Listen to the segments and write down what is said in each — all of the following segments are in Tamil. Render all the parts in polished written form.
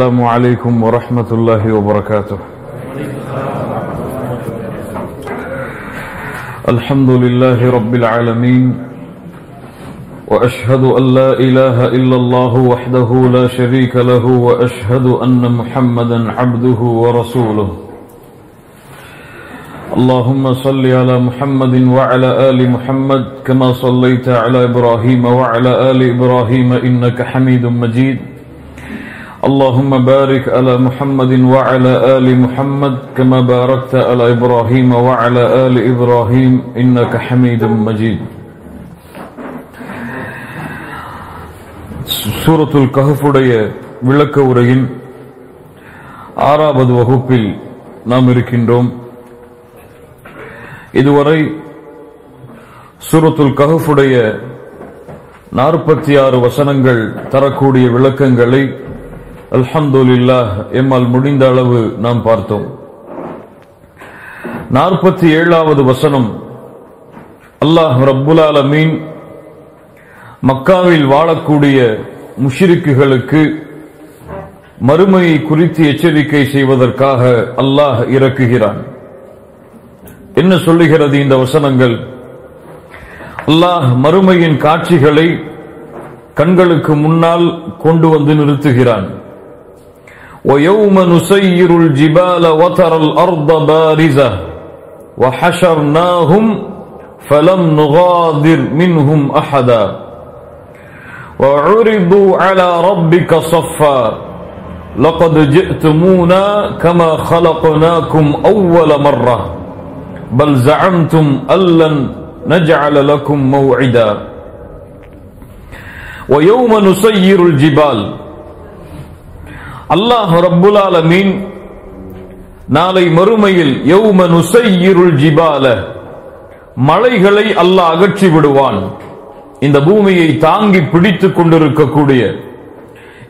السلام عليكم ورحمة الله وبركاته. الحمد لله رب العالمين، وأشهد أن لا إله إلا الله وحده لا شريك له، وأشهد أن محمدا عبده ورسوله. اللهم صل على محمد وعلى آل محمد كما صليت على إبراهيم وعلى آل إبراهيم إنك حميد مجيد. اللهم بارك على محمد وعلى آل محمد كما باركت على إبراهيم وعلى آل إبراهيم إنك حميد مجيد. சூரத்துல் கஹ்ஃபுடைய விளக்க உரையின் 6வது வகுப்பில் நாம் இருக்கின்றோம். இதுவரை சூரத்துல் கஹ்ஃபுடைய 46 வசனங்கள் தரக்கூடிய விளக்கங்களை அல்ஹம்துலில்லாஹ் எம்மால் முடிந்த அளவு நாம் பார்த்தோம். 47வது வசனம், அல்லாஹ் ரப்புல் ஆலமீன் மக்காவில் வாழக்கூடிய முஷ்ரிக்குகளுக்கு மறுமையை குறித்து எச்சரிக்கை செய்வதற்காக அல்லாஹ் இறக்குகிறான். என்ன சொல்லுகிறது இந்த வசனங்கள்? அல்லாஹ் மறுமையின் காட்சிகளை கண்களுக்கு முன்னால் கொண்டு வந்து நிறுத்துகிறான். وَيَوْمَ نُسَيِّرُ الْجِبَالَ وَتَرَى الْأَرْضَ بَارِزَةً وَحَشَرْنَاهُمْ فَلَمْ نُغَادِرْ مِنْهُمْ أَحَدًا وَعُرِضُوا عَلَى رَبِّكَ صَفًّا لَقَدْ جِئْتُمُونَا كَمَا خَلَقْنَاكُمْ أَوَّلَ مَرَّةٍ بَلْ زَعَمْتُمْ أَن لَّن نَّجْعَلَ لَكُمْ مَوْعِدًا وَيَوْمَ نُسَيِّرُ الْجِبَالَ. அல்லாஹ் ரப்புல் ஆலமீன் நாளை மறுமையில் யௌம நுஸய்யிருல் ஜிபால, மலைகளை அல்லாஹ் அகற்றி விடுவான். இந்த பூமியை தாங்கி பிடித்துக் கொண்டிருக்கக்கூடிய,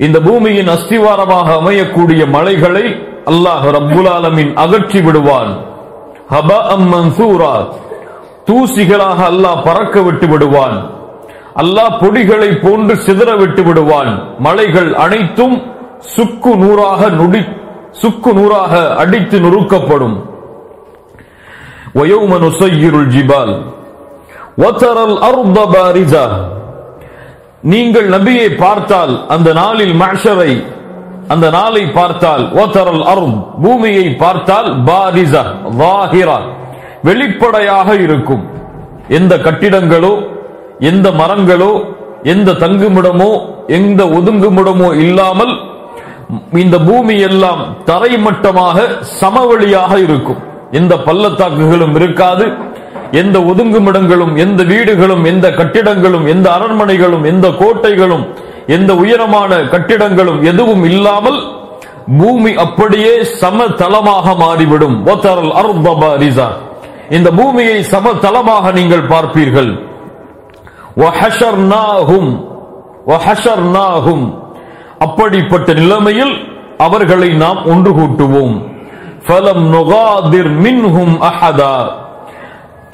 இந்த பூமியின் அஸ்திவாரமாக அமையக்கூடிய மலைகளை அல்லாஹ் ரப்புல் ஆலமீன் அகற்றி விடுவான். ஹபஅம் மன்சூரா, தூசிகளாக அல்லாஹ் பறக்க விட்டு விடுவான். அல்லாஹ் பொடிகளை போன்று சிதற விட்டு விடுவான். மலைகள் அனைத்தும் சுக்கு நூறாக அடித்து நொறுக்கப்படும். وَيَوْمَ نُسَيِّرُ الْجِبَالَ وَتَرَى الْأَرْضَ بَارِزَةً. நீங்கள் நபியை பார்த்தால் அந்த நாளில் மஹ்ஷரை, அந்த நாளை பார்த்தால் وَتَرَى الْأَرْضَ, பூமியை பார்த்தால் பாரிஸா ظاهرة, வெளிப்படையாக இருக்கும். எந்த கட்டிடங்களோ, எந்த மரங்களோ, எந்த தங்குமிடமோ, எந்த ஒதுங்குமிடமோ இல்லாமல் இந்த பூமி எல்லாம் தரைமட்டமாக சமவெளியாக இருக்கும். எந்த பள்ளத்தாக்குகளும் இருக்காது, எந்த ஒதுங்குமிடங்களும், எந்த வீடுகளும், எந்த கட்டிடங்களும், எந்த அரண்மனைகளும், எந்த கோட்டைகளும், எந்த உயரமான கட்டிடங்களும் எதுவும் இல்லாமல் பூமி அப்படியே சமதளமாக மாறிவிடும். வதரல் அர்த பாரிஸா, இந்த பூமியை சமதளமாக நீங்கள் பார்ப்பீர்கள். வஹஷர்னாஹும், அப்படிப்பட்ட நிலைமையில் அவர்களை நாம் ஒன்று கூட்டுவோம். ஃபலம் நுகாதிர் மின்ஹும் அஹதா,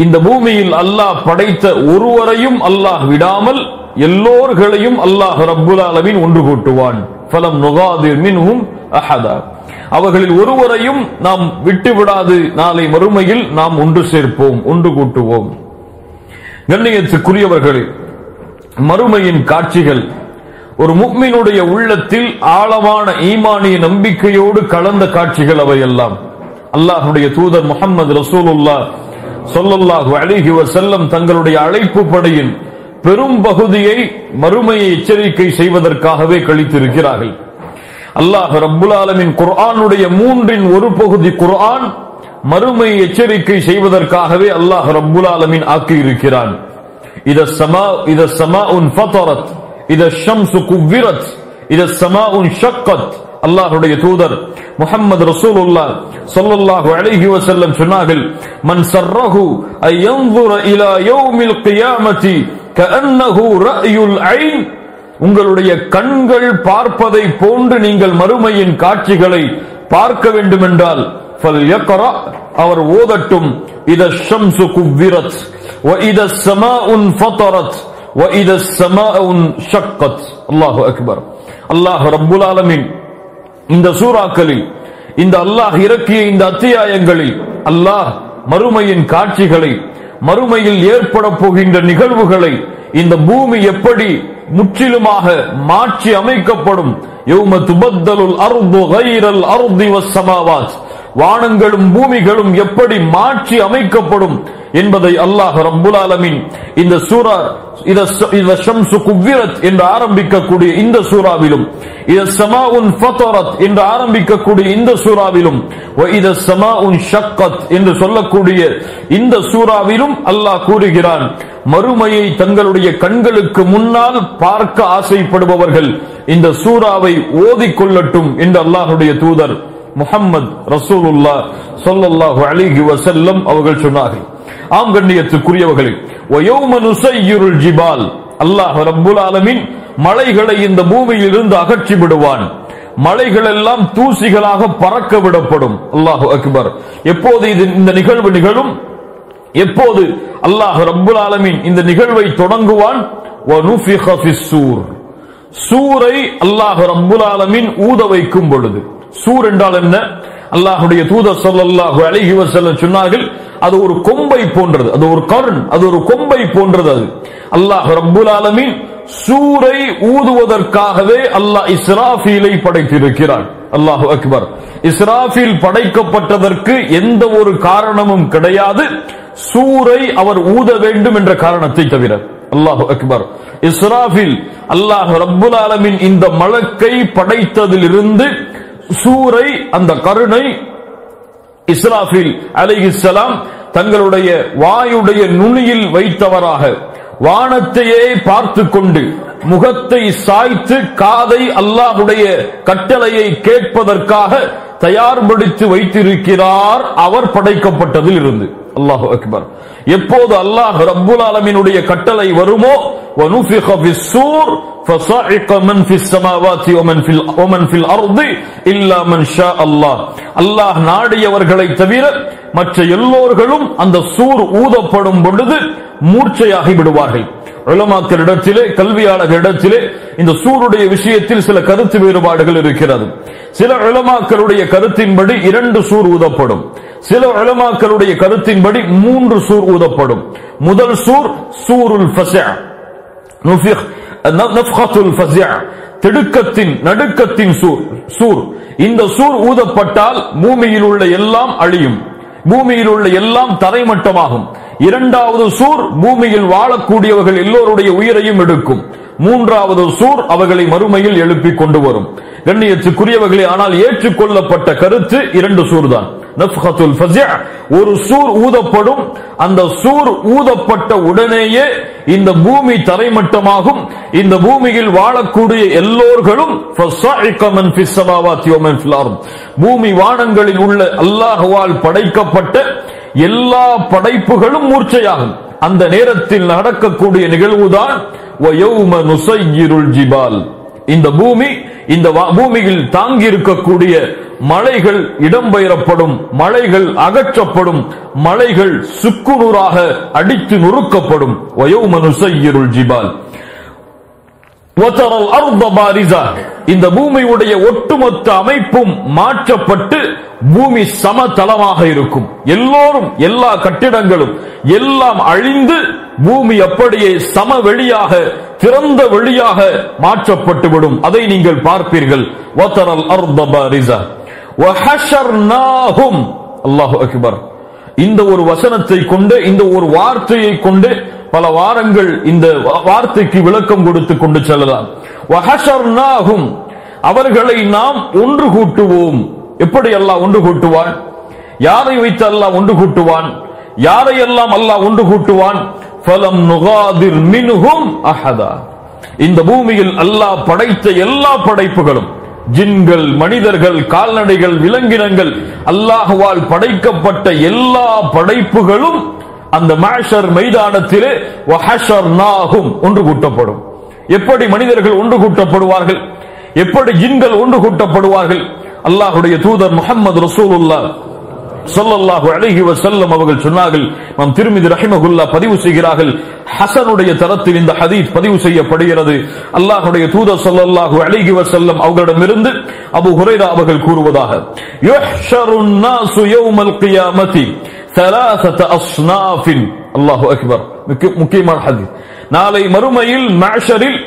இந்த பூமியில் அல்லாஹ் படைத்த ஒருவரையும் அல்லாஹ் விடாமல் எல்லோர்களையும் அல்லாஹ் ரப்புல் ஆலமீன் ஒன்று கூட்டுவான். ஃபலம் நுகாதிர் மின்ஹும் அஹதா, அவர்களில் ஒருவரையும் நாம் விட்டுவிடாது நாளை மறுமையில் நாம் ஒன்று சேர்ப்போம், ஒன்று கூட்டுவோம். கண்ணியத்துக்குரியவர்களே, மறுமையின் காட்சிகள் ஒரு முஃமினுடைய உள்ளத்தில் ஆழமான ஈமானிய நம்பிக்கையோடு கலந்த காட்சிகள் அவையெல்லாம். அல்லாஹ்வுடைய தூதர் முஹம்மது ரசூலுல்லாஹ் ஸல்லல்லாஹு அலைஹி வஸல்லம் தங்களுடைய அழைப்பு படையின் பெரும் பகுதியை மறுமையை எச்சரிக்கை செய்வதற்காகவே கழித்திருக்கிறார்கள். அல்லாஹ் ரப்புல் ஆலமீன் குர்ஆனுடைய 3 ஒரு பகுதி குர்ஆன் மறுமையை எச்சரிக்கை செய்வதற்காகவே அல்லாஹ் ரப்புல் ஆலமீன் ஆக்கி இருக்கிறான். இத ஸமாஉன் ஃபதரத், இத ஷம்சு குவ்விரத், இத ஸமாஉன் ஷக்கத். அல்லாஹ்வுடைய தூதர் முஹம்மது ரசூலுல்லாஹ் ஸல்லல்லாஹு அலைஹி வஸல்லம் சொன்னார்கள், மன் ஸர்ரஹு அயன்ظுர இலா யௌமில் கியாமத்தி கஅன்னஹு ரஅயுல் ஐன், உங்களுடைய கண்கள் பார்ப்பதை போன்று நீங்கள் மறுமையின் காட்சிகளை பார்க்க வேண்டும் என்றால் ஃபல்யக்ரா, அவர் ஓதட்டும், இத ஷம்சு குவ்விரத் வ இத ஸமாஉன் ஃபதரத் وَإِذَا السَّمَاءُ انشَقَّتْ. அல்லாஹு அக்பர். அல்லாஹ் ரப்புல் ஆலமீன் இந்த சூறாக்களில், இந்த அல்லாஹ் இறக்கிய இந்த அத்தியாயங்களில் அல்லாஹ் மறுமையின் காட்சிகளை, மறுமையில் ஏற்பட போகின்ற நிகழ்வுகளை, இந்த பூமி எப்படி முற்றிலுமாக மாற்றி அமைக்கப்படும், யௌம துபத்தலுல் அர்து கைரல் அர்தி வஸ்ஸமாவாத், வானங்களும் பூமிகளும் எப்படி மாற்றி அமைக்கப்படும் என்பதை அல்லாஹ் ரப்புல் ஆலமீன் இந்த சூரா இத ஷம்சு குவ்விரத் என்று ஆரம்பிக்கக்கூடிய இந்த சூறாவிலும், இத ஸமாஉன் ஃபதரத் என்று ஆரம்பிக்கக்கூடிய இந்த சூறாவிலும், வ இத ஸமாஉன் ஷக்கத் என்று சொல்லக்கூடிய இந்த சூறாவிலும் அல்லாஹ் கூறுகிறான், மறுமையை தங்களுடைய கண்களுக்கு முன்னால் பார்க்க ஆசைப்படுபவர்கள் இந்த சூறாவை ஓதிக்கொள்ளட்டும் என்று அல்லாஹ்வுடைய தூதர் முஹம்மது ரசூலுல்லாஹ் ஸல்லல்லாஹு அலைஹி வஸல்லம் அவர்கள் சொன்னார்கள். ஆம் கண்ணியத்துக்குரியவர்களே, வயௌம நுஸய்யிருல் ஜிபால், அல்லாஹ் ரப்புல் ஆலமீன் மலைகளை இந்த பூமியில் இருந்து அகற்றி விடுவான். மலைகள் எல்லாம் தூசிகளாக பறக்க விடப்படும். அல்லாஹு அக்பர். எப்போது இந்த நிகழ்வு நிகழும், எப்போது அல்லாஹ் ரப்புல் ஆலமீன் இந்த நிகழ்வை தொடங்குவான், வனுஃபிக ஃபிஸ்ஸூர், சூரை அல்லாஹ் ரப்புல் ஆலமீன் ஊத வைக்கும் பொழுது. சூர் என்றால் என்ன? அல்லாஹ்வுடைய தூதர் ஸல்லல்லாஹு அலைஹி வஸல்லம் சொன்னார்கள், அது ஒரு கொம்பை போன்றது, அது ஒரு கர்ன், அது ஒரு கொம்பை போன்றது. அது அல்லாஹ் ரப்புல் ஆலமீன் சூரை ஊதுவதற்காகவே அல்லாஹ் இஸ்ராஃபீலை படைத்திருக்கிறார். அல்லாஹு அக்பர். இஸ்ராஃபீல் படைக்கப்பட்டதற்கு எந்த ஒரு காரணமும் கிடையாது, சூரை அவர் ஊத வேண்டும் என்ற காரணத்தை தவிர. அல்லாஹு அக்பர். இஸ்ராஃபீல் அல்லாஹ் ரப்புல் ஆலமீன் இந்த மலக்கை படைத்ததிலிருந்து சூரை, அந்த கருணை இஸ்ராஃபீல் அலைஹிஸ்ஸலாம் தங்களுடைய வாயுடைய நுனியில் வைத்தவராக வானத்தையே பார்த்து கொண்டு முகத்தை சாய்த்து காதை அல்லாஹ்வுடைய கட்டளையை கேட்பதற்காக தயார்படுத்தி வைத்திருக்கிறார் அவர் படைக்கப்பட்டதில் இருந்து. அல்லாஹு அக்பர். எப்போது அல்லாஹ் ரப்புல் ஆலமீனுடைய கட்டளை வருமோ, வனுஃபிக ஃபிஸ்ஸூர் ஃபஸஇக மன் ஃபிஸ் ஸமாவாதி வமன் ஃபில் அர்தி இல்லா மன் ஷா அல்லாஹ், அல்லாஹ் நாடியவர்களை தவிர மற்ற எல்லோர்களும் அந்த சூர் ஊதப்படும் பொழுது மூர்ச்சையாகி விடுவார்கள். உலமாக்களிடத்திலே, கல்வியாளர்களிடத்திலே இந்த சூருடைய விஷயத்தில் சில கருத்து வேறுபாடுகள் இருக்கிறது. சில உலமாக்களுடைய கருத்தின்படி 2 சூர் ஊதப்படும், சில உலமாக்களுடைய கருத்தின்படி 3 சூர் ஊதப்படும். முதல் சூர் சூருல் ஃபஸஅ, நஃப்கத்துல் ஃபஸஅ, திடுக்கத்தின் நடுக்கத்தின் சூர். இந்த சூர் ஊதப்பட்டால் பூமியில் உள்ள எல்லாம் அழியும், பூமியில் உள்ள எல்லாம் தரைமட்டமாகும். இரண்டாவது சூர் பூமியில் வாழக்கூடியவர்கள் எல்லோருடைய உயிரையும் எடுக்கும். மூன்றாவது சூர் அவர்களை மறுமையில் எழுப்பிக் கொண்டு வரும். கண்ணியத்துக்குரியவர்களே, ஆனால் ஏற்றுக்கொள்ளப்பட்ட கருத்து 2 சூர் தான். நஃப்கத்துல் ஃபஸஅ, ஒரு சூர் ஊதப்படும், அந்த சூர் ஊதப்பட்ட உடனேயே இந்த பூமி தரைமட்டமாகும். இந்த பூமியில் வாழக்கூடிய எல்லோர்களும் ஃபஸஇக மன் ஃபிஸ் ஸமாவாதி வமன் ஃபில் அர்த், பூமி வானங்களில் உள்ள அல்லாஹ்வால் படைக்கப்பட்ட எல்லா படைப்புகளும் மூர்ச்சையாகும். அந்த நேரத்தில் நடக்கக்கூடிய நிகழ்வுதான் வயௌம நுஸய்யிருல் ஜிபால், இந்த பூமியில் தாங்கி இருக்கக்கூடிய மலைகள் இடம்பெயரப்படும், மலைகள் அகற்றப்படும், மலைகள் சுக்குநூறாக அடித்து நொறுக்கப்படும். வயௌம நுஸய்யிருல் ஜிபால் வதரல் அர்த பாரிஸா, இந்த பூமியுடைய ஒட்டுமொத்த அமைப்பும் மாற்றப்பட்டு பூமி சமதளமாக இருக்கும். எல்லோரும், எல்லா கட்டிடங்களும் எல்லாம் அழிந்து பூமி அப்படியே சமவெளியாக, திறந்த வெளியாக மாற்றப்பட்டுவிடும். அதை நீங்கள் பார்ப்பீர்கள். வதரல் அர்த பாரிஸா வஹஷர்நாஹும். அல்லாஹு அக்பர். இந்த ஒரு வசனத்தை கொண்டு, இந்த ஒரு வார்த்தையை கொண்டு பல வாரங்கள் இந்த வார்த்தைக்கு விளக்கம் கொடுத்து கொண்டு செல்லலாம். வஹஷர்நாஹும், அவர்களை நாம் ஒன்று கூட்டுவோம். எப்படி அல்லாஹ் ஒன்று கூட்டுவான்? யாரை வைத்து அல்லாஹ் ஒன்று கூட்டுவான்? யாரையெல்லாம் அல்லாஹ் ஒன்று கூட்டுவான்? ஃபலம் நுகாதிர் மின்ஹும் அஹதா, இந்த பூமியில் அல்லாஹ் படைத்த எல்லா படைப்புகளும், ஜின்கள், மனிதர்கள், கால்நடைகள், விலங்கினங்கள், அல்லாஹ்வால் படைக்கப்பட்ட எல்லா படைப்புகளும் அந்த மஹ்ஷர் மைதானத்திலே வஹஷர்நாஹும் ஒன்று கூட்டப்படும். எப்படி மனிதர்கள் ஒன்று கூட்டப்படுவார்கள்? எப்படி ஜின்கள் ஒன்று கூட்டப்படுவார்கள்? அல்லாஹ்வுடைய தூதர் முஹம்மது ரசூலுல்லாஹ் ஸல்லல்லாஹு அலைஹி வஸல்லம் அவர்கள் சொன்னார்கள். இமாம் திர்மிதி ரஹிமஹுல்லாஹ் பதிவு செய்கிறார்கள், ஹஸனுடைய தரத்தில் இந்த ஹதீஸ் பதிவு செய்யப்படுகிறது. அல்லாஹ்வுடைய தூதர் ஸல்லல்லாஹு அலைஹி வஸல்லம் அவர்களிடமிருந்து அபூ ஹுரைரா அவர்கள் கூறுவதாக, யுஹ்ஷருன் நாசு யௌமல் கியாமத்தி ثلاثه اصناف. அல்லாஹு அக்பர். முக்கியமான ஹதீஸ். நாளை மறுமையில் மஹ்ஷரில்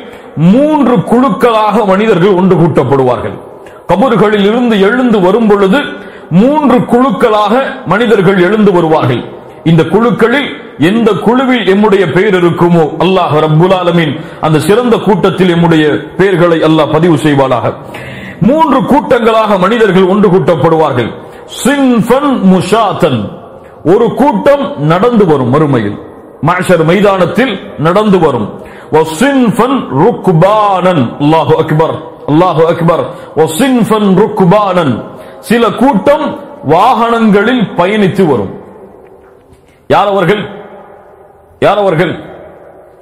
3 குழுக்களாக மனிதர்கள் ஒன்று கூட்டப்படுவார்கள். கபர்களில் இருந்து எழுந்து வரும் பொழுது 3 குழுக்களாக மனிதர்கள் எழுந்து வருவார்கள். இந்த குழுக்களில் எந்த குழுவில் எம்முடைய பெயர் இருக்குமோ அல்லாஹ் ரப்புல் ஆலமீன் அந்த சிறந்த கூட்டத்தில் எம்முடைய பெயர்களை அல்லாஹ் பதிவு செய்வானாக. 3 கூட்டங்களாக மனிதர்கள் ஒன்று கூட்டப்படுவார்கள். சின்ஃபன் முஷாத்தன், ஒரு கூட்டம் நடந்து வரும், மறுமையில் மஹ்ஷர் மைதானத்தில் நடந்து வரும். வசின்ஃபன் ருக்பானன், அல்லாஹு அக்பர், அல்லாஹு அக்பர். வசின்ஃபன் ருக்பானன், சில கூட்டம் வாகனங்களில் பயணித்து வரும். யார் அவர்கள்? யார் அவர்கள்?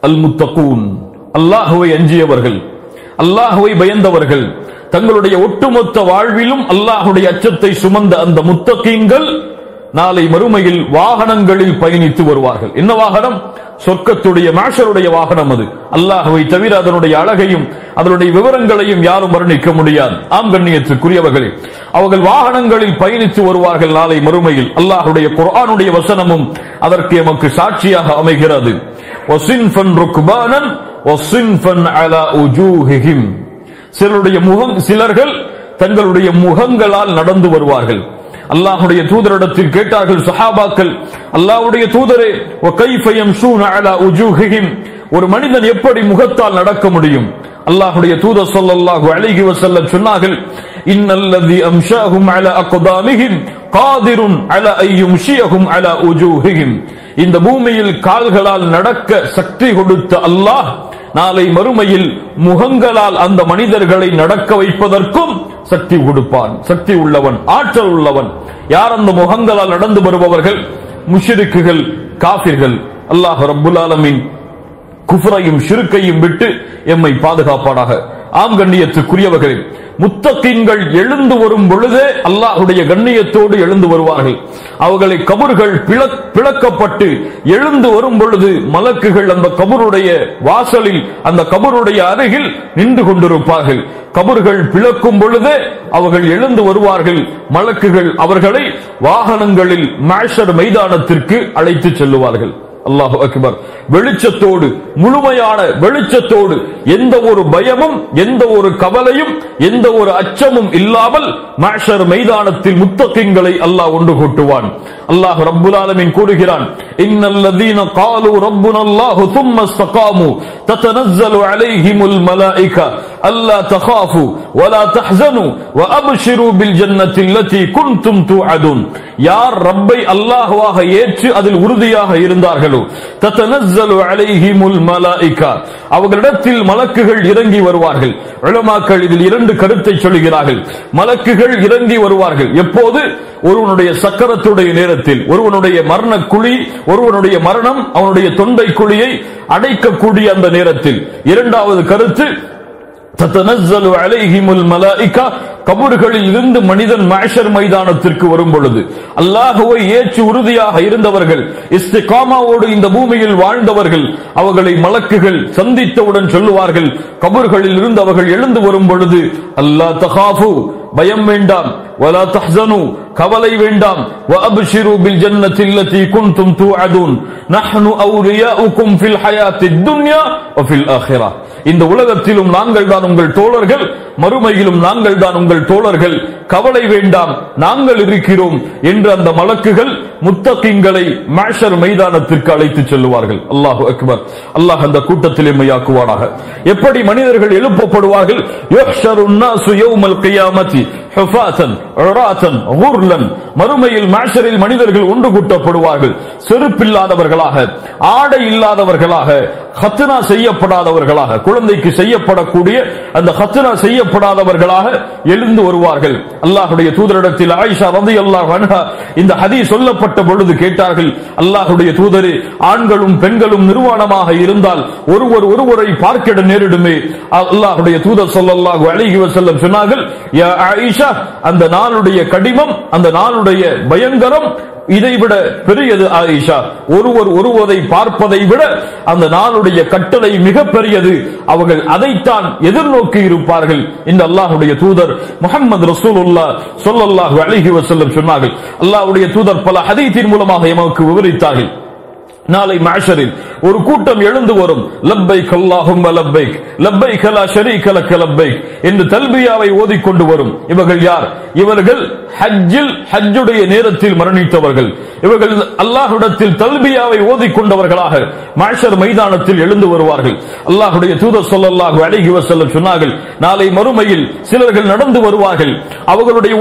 அல் முத்தகூன், அல்லாஹுவை அஞ்சியவர்கள், அல்லாஹுவை பயந்தவர்கள், தங்களுடைய ஒட்டுமொத்த வாழ்விலும் அல்லாஹுடைய அச்சத்தை சுமந்த அந்த முத்தகீன்கள் நாளை மறுமையில் வாகனங்களில் பயணித்து வருவார்கள். என்ன வாகனம்? சொர்க்கத்துடைய மஹ்ஷருடைய வாகனம். அது அல்லாஹ்வை தவிர அதனுடைய அழகையும் அதனுடைய விவரங்களையும் யாரும் வர்ணிக்க முடியாது. ஆம் கண்ணியத்துக்குரியவர்களே, அவர்கள் வாகனங்களில் பயணித்து வருவார்கள் நாளை மறுமையில். அல்லாஹ்வுடைய குர்ஆனுடைய வசனமும் அதற்கு எமக்கு சாட்சியாக அமைகிறது. வசின்ஃபன் ருக்பானன் வசின்ஃபன் அலா உஜூஹிஹிம், சிலர்கள் தங்களுடைய முகங்களால் நடந்து வருவார்கள். அல்லாஹ்வுடைய தூதரிடத்தில் கேட்டார்கள் சஹாபாக்கள், அல்லாஹ்வுடைய தூதரே, வகைஃப யம்ஷூன அலா உஜூஹிஹிம், ஒரு மனிதன் எப்படி முகத்தால் நடக்க முடியும்? அல்லாஹ்வுடைய தூதர் ஸல்லல்லாஹு அலைஹி வஸல்லம் சொன்னார்கள், இன்னல்லதி அம்ஷாஹும் அலா அக்தாமிஹிம் காதிருன் அலா அய்யும்ஷியஹும் அலா உஜூஹிஹிம், இந்த பூமியில் கால்களால் நடக்க சக்தி கொடுத்த அல்லாஹ் நாளை மறுமையில் முகங்களால் அந்த மனிதர்களை நடக்க வைப்பதற்கும் சக்தி கொடுப்பான். சக்தி உள்ளவன், ஆற்றல் உள்ளவன். யார் அந்த முகங்களால் நடந்து வருபவர்கள்? முஷ்ரிக்குகள், காஃபிர்கள். அல்லாஹ் ரப்புல் ஆலமீன் குஃப்ரையும் ஷிர்கையும் விட்டு எம்மை பாதுகாப்பானாக. ஆம் கண்ணியத்துக்குரியவர்களே, முத்தகீன்கள் எழுந்து வரும் பொழுதே அல்லாஹ்வுடைய கண்ணியத்தோடு எழுந்து வருவார்கள். அவர்களை கபர்கள் பிளக்கப்பட்டு எழுந்து வரும் பொழுது மலக்குகள் அந்த கபருடைய வாசலில், அந்த கபருடைய அருகில் நின்று கொண்டிருப்பார்கள். கபர்கள் பிளக்கும் பொழுதே அவர்கள் எழுந்து வருவார்கள். மலக்குகள் அவர்களை வாகனங்களில் மஹ்ஷர் மைதானத்திற்கு அழைத்து செல்லுவார்கள். அல்லாஹு அக்பர். வெளிச்சத்தோடு, முழுமையான வெளிச்சத்தோடு, எந்த ஒரு பயமும் எந்த ஒரு கவலையும் எந்த ஒரு அச்சமும் இல்லாமல் மஹ்ஷர் மைதானத்தில் முத்தகீன்களை அல்லாஹ் ஒன்று கூட்டுவான். அல்லாஹ் ரப்புல் ஆலமீன் கூறுகிறான், இன்னல்லதீன காலு ரப்புனல்லாஹு ثم استقاموا تتنزل عليهم الملائكه الا تخافوا ولا تحزنوا وابشروا بالجنه التي كنتم توعدون. யார் ரப்பை அல்லாஹ்வாக ஏற்று அதில் உறுதியாக இருந்தார்களோ, தத்தனஸ்ஸலு அலைஹிமுல் மலாயிகா, அவர்களிடத்தில் மலக்குகள் இறங்கி வருவார்கள். உலமாக்கள் இதில் 2 கருத்தை சொல்கிறார்கள். மலக்குகள் இறங்கி வருவார்கள் எப்போது? ஒருவனுடைய சக்கரத்துடைய நேரத்தில், ஒருவனுடைய மரண குழி, ஒருவனுடைய மரணம் அவனுடைய தொண்டை குழியை அடைக்கக்கூடிய அந்த நேரத்தில். இரண்டாவது கருத்து, தத்தனஸ்ஸலு அலைஹிமுல் மலாயிகா, கபர்களில் இருந்து மனிதன் மஹ்ஷர் மைதானத்திற்கு வரும் பொழுது அல்லாஹ்வை ஏற்று உறுதியாக இருந்தவர்கள், இஸ்திகாமாவோடு இந்த பூமியில் வாழ்ந்தவர்கள், அவர்களை மலக்குகள் சந்தித்தவுடன் சொல்லுவார்கள், கபர்களில் இருந்து அவர்கள் எழுந்து வரும் பொழுது, அல்லா தகாஃபு, பயம் வேண்டாம், வலா தஹ்ஸனு, கவலை வேண்டாம், வஅப்ஷிரு பில் ஜன்னத்தி அல்லதி குன்தும் துஅதுன், நஹ்னு அவ்லியாஉக்கும் ஃபில் ஹயாத்தித் துன்யா வ ஃபில் ஆখিরাহ, இந்த உலகத்திலும் நாங்கள் தான் உங்கள் தோழர்கள், மறுமையிலும் நாங்கள் தான் உங்கள் தோழர்கள், கவலை வேண்டாம், நாங்கள் இருக்கிறோம் என்று அந்த மலக்குகள் முத்தகீன்களை மஹ்ஷர் மைதானத்திற்கு அழைத்து செல்லுவார்கள். அல்லாஹு அக்பர். அல்லாஹ் அந்த கூட்டத்தில் எம்மையாக்குவானாக. எப்படி மனிதர்கள் எழுப்பப்படுவார்கள்? யுஹ்ஷருன் நாசு யௌமல் கியாமத்தி ஹுஃபாத்தன் உராத்தன் குர்லன், மறுமையில் மஹ்ஷரில் மனிதர்கள் ஒன்று கூட்டப்படுவார்கள். செருப்பில்லாதவர்களாக, ஆடை இல்லாதவர்களாக, ஹத்னா செய்யப்படாதவர்களாக, குழந்தைக்கு செய்யப்படக்கூடிய அந்த ஹத்னா செய்யப்படாதவர்களாக எழுந்து வருவார்கள். அல்லாஹ்வுடைய தூதரிடத்தில் ஆயிஷா ரலியல்லாஹு அன்ஹா இந்த ஹதீஸ் சொல்லப்பட்ட பொழுது கேட்டார்கள், அல்லாஹ்வுடைய தூதரே, ஆண்களும் பெண்களும் நிர்வாணமாக இருந்தால் ஒருவரை பார்க்க நேரிடுமே. அல்லாஹ்வுடைய தூதர் ஸல்லல்லாஹு அலைஹி வஸல்லம் சொன்னார்கள், யா ஆயிஷா, ஆயிஷா, அந்த நாளுடைய கடிமம், அந்த நாளுடைய பயங்கரம் இதைவிட பெரியது ஆயிஷா. ஒருவரை பார்ப்பதை விட அந்த நாளுடைய கட்டளை மிக பெரியது. அவர்கள் அதைத்தான் எதிர்நோக்கி இருப்பார்கள். இந்த அல்லாஹ்வுடைய தூதர் முஹம்மது ரசூலுல்லாஹ் ஸல்லல்லாஹு அலைஹி வஸல்லம் சொன்னார்கள். அல்லாஹ்வுடைய தூதர் பல ஹதீஸின் மூலமாக எமக்கு விவரித்தார்கள். நாளை மஹ்ஷரில் ஒரு கூட்டம் எழுந்து வரும். லப்பைக் அல்லாஹும்ம லப்பைக் லப்பைக் லா ஷரீக லக லப்பைக் என்று தல்பியாவை ஓதிக்கொண்டு வரும். இவர்கள் யார்? இவர்கள் ஹஜ்ஜுடைய நேரத்தில் மரணித்தவர்கள். இவர்கள் அல்லாஹ்விடத்தில் தல்பியாவை ஓதிக்கொண்டவர்களாக மஹ்ஷர் மைதானத்தில் எழுந்து வருவார்கள். அல்லாஹ்வுடைய தூதர் ஸல்லல்லாஹு அலைஹி வஸல்லம் சொன்னார்கள், நாளை மறுமையில் சிலர்கள் நடந்து வருவார்கள். அவர்களுடைய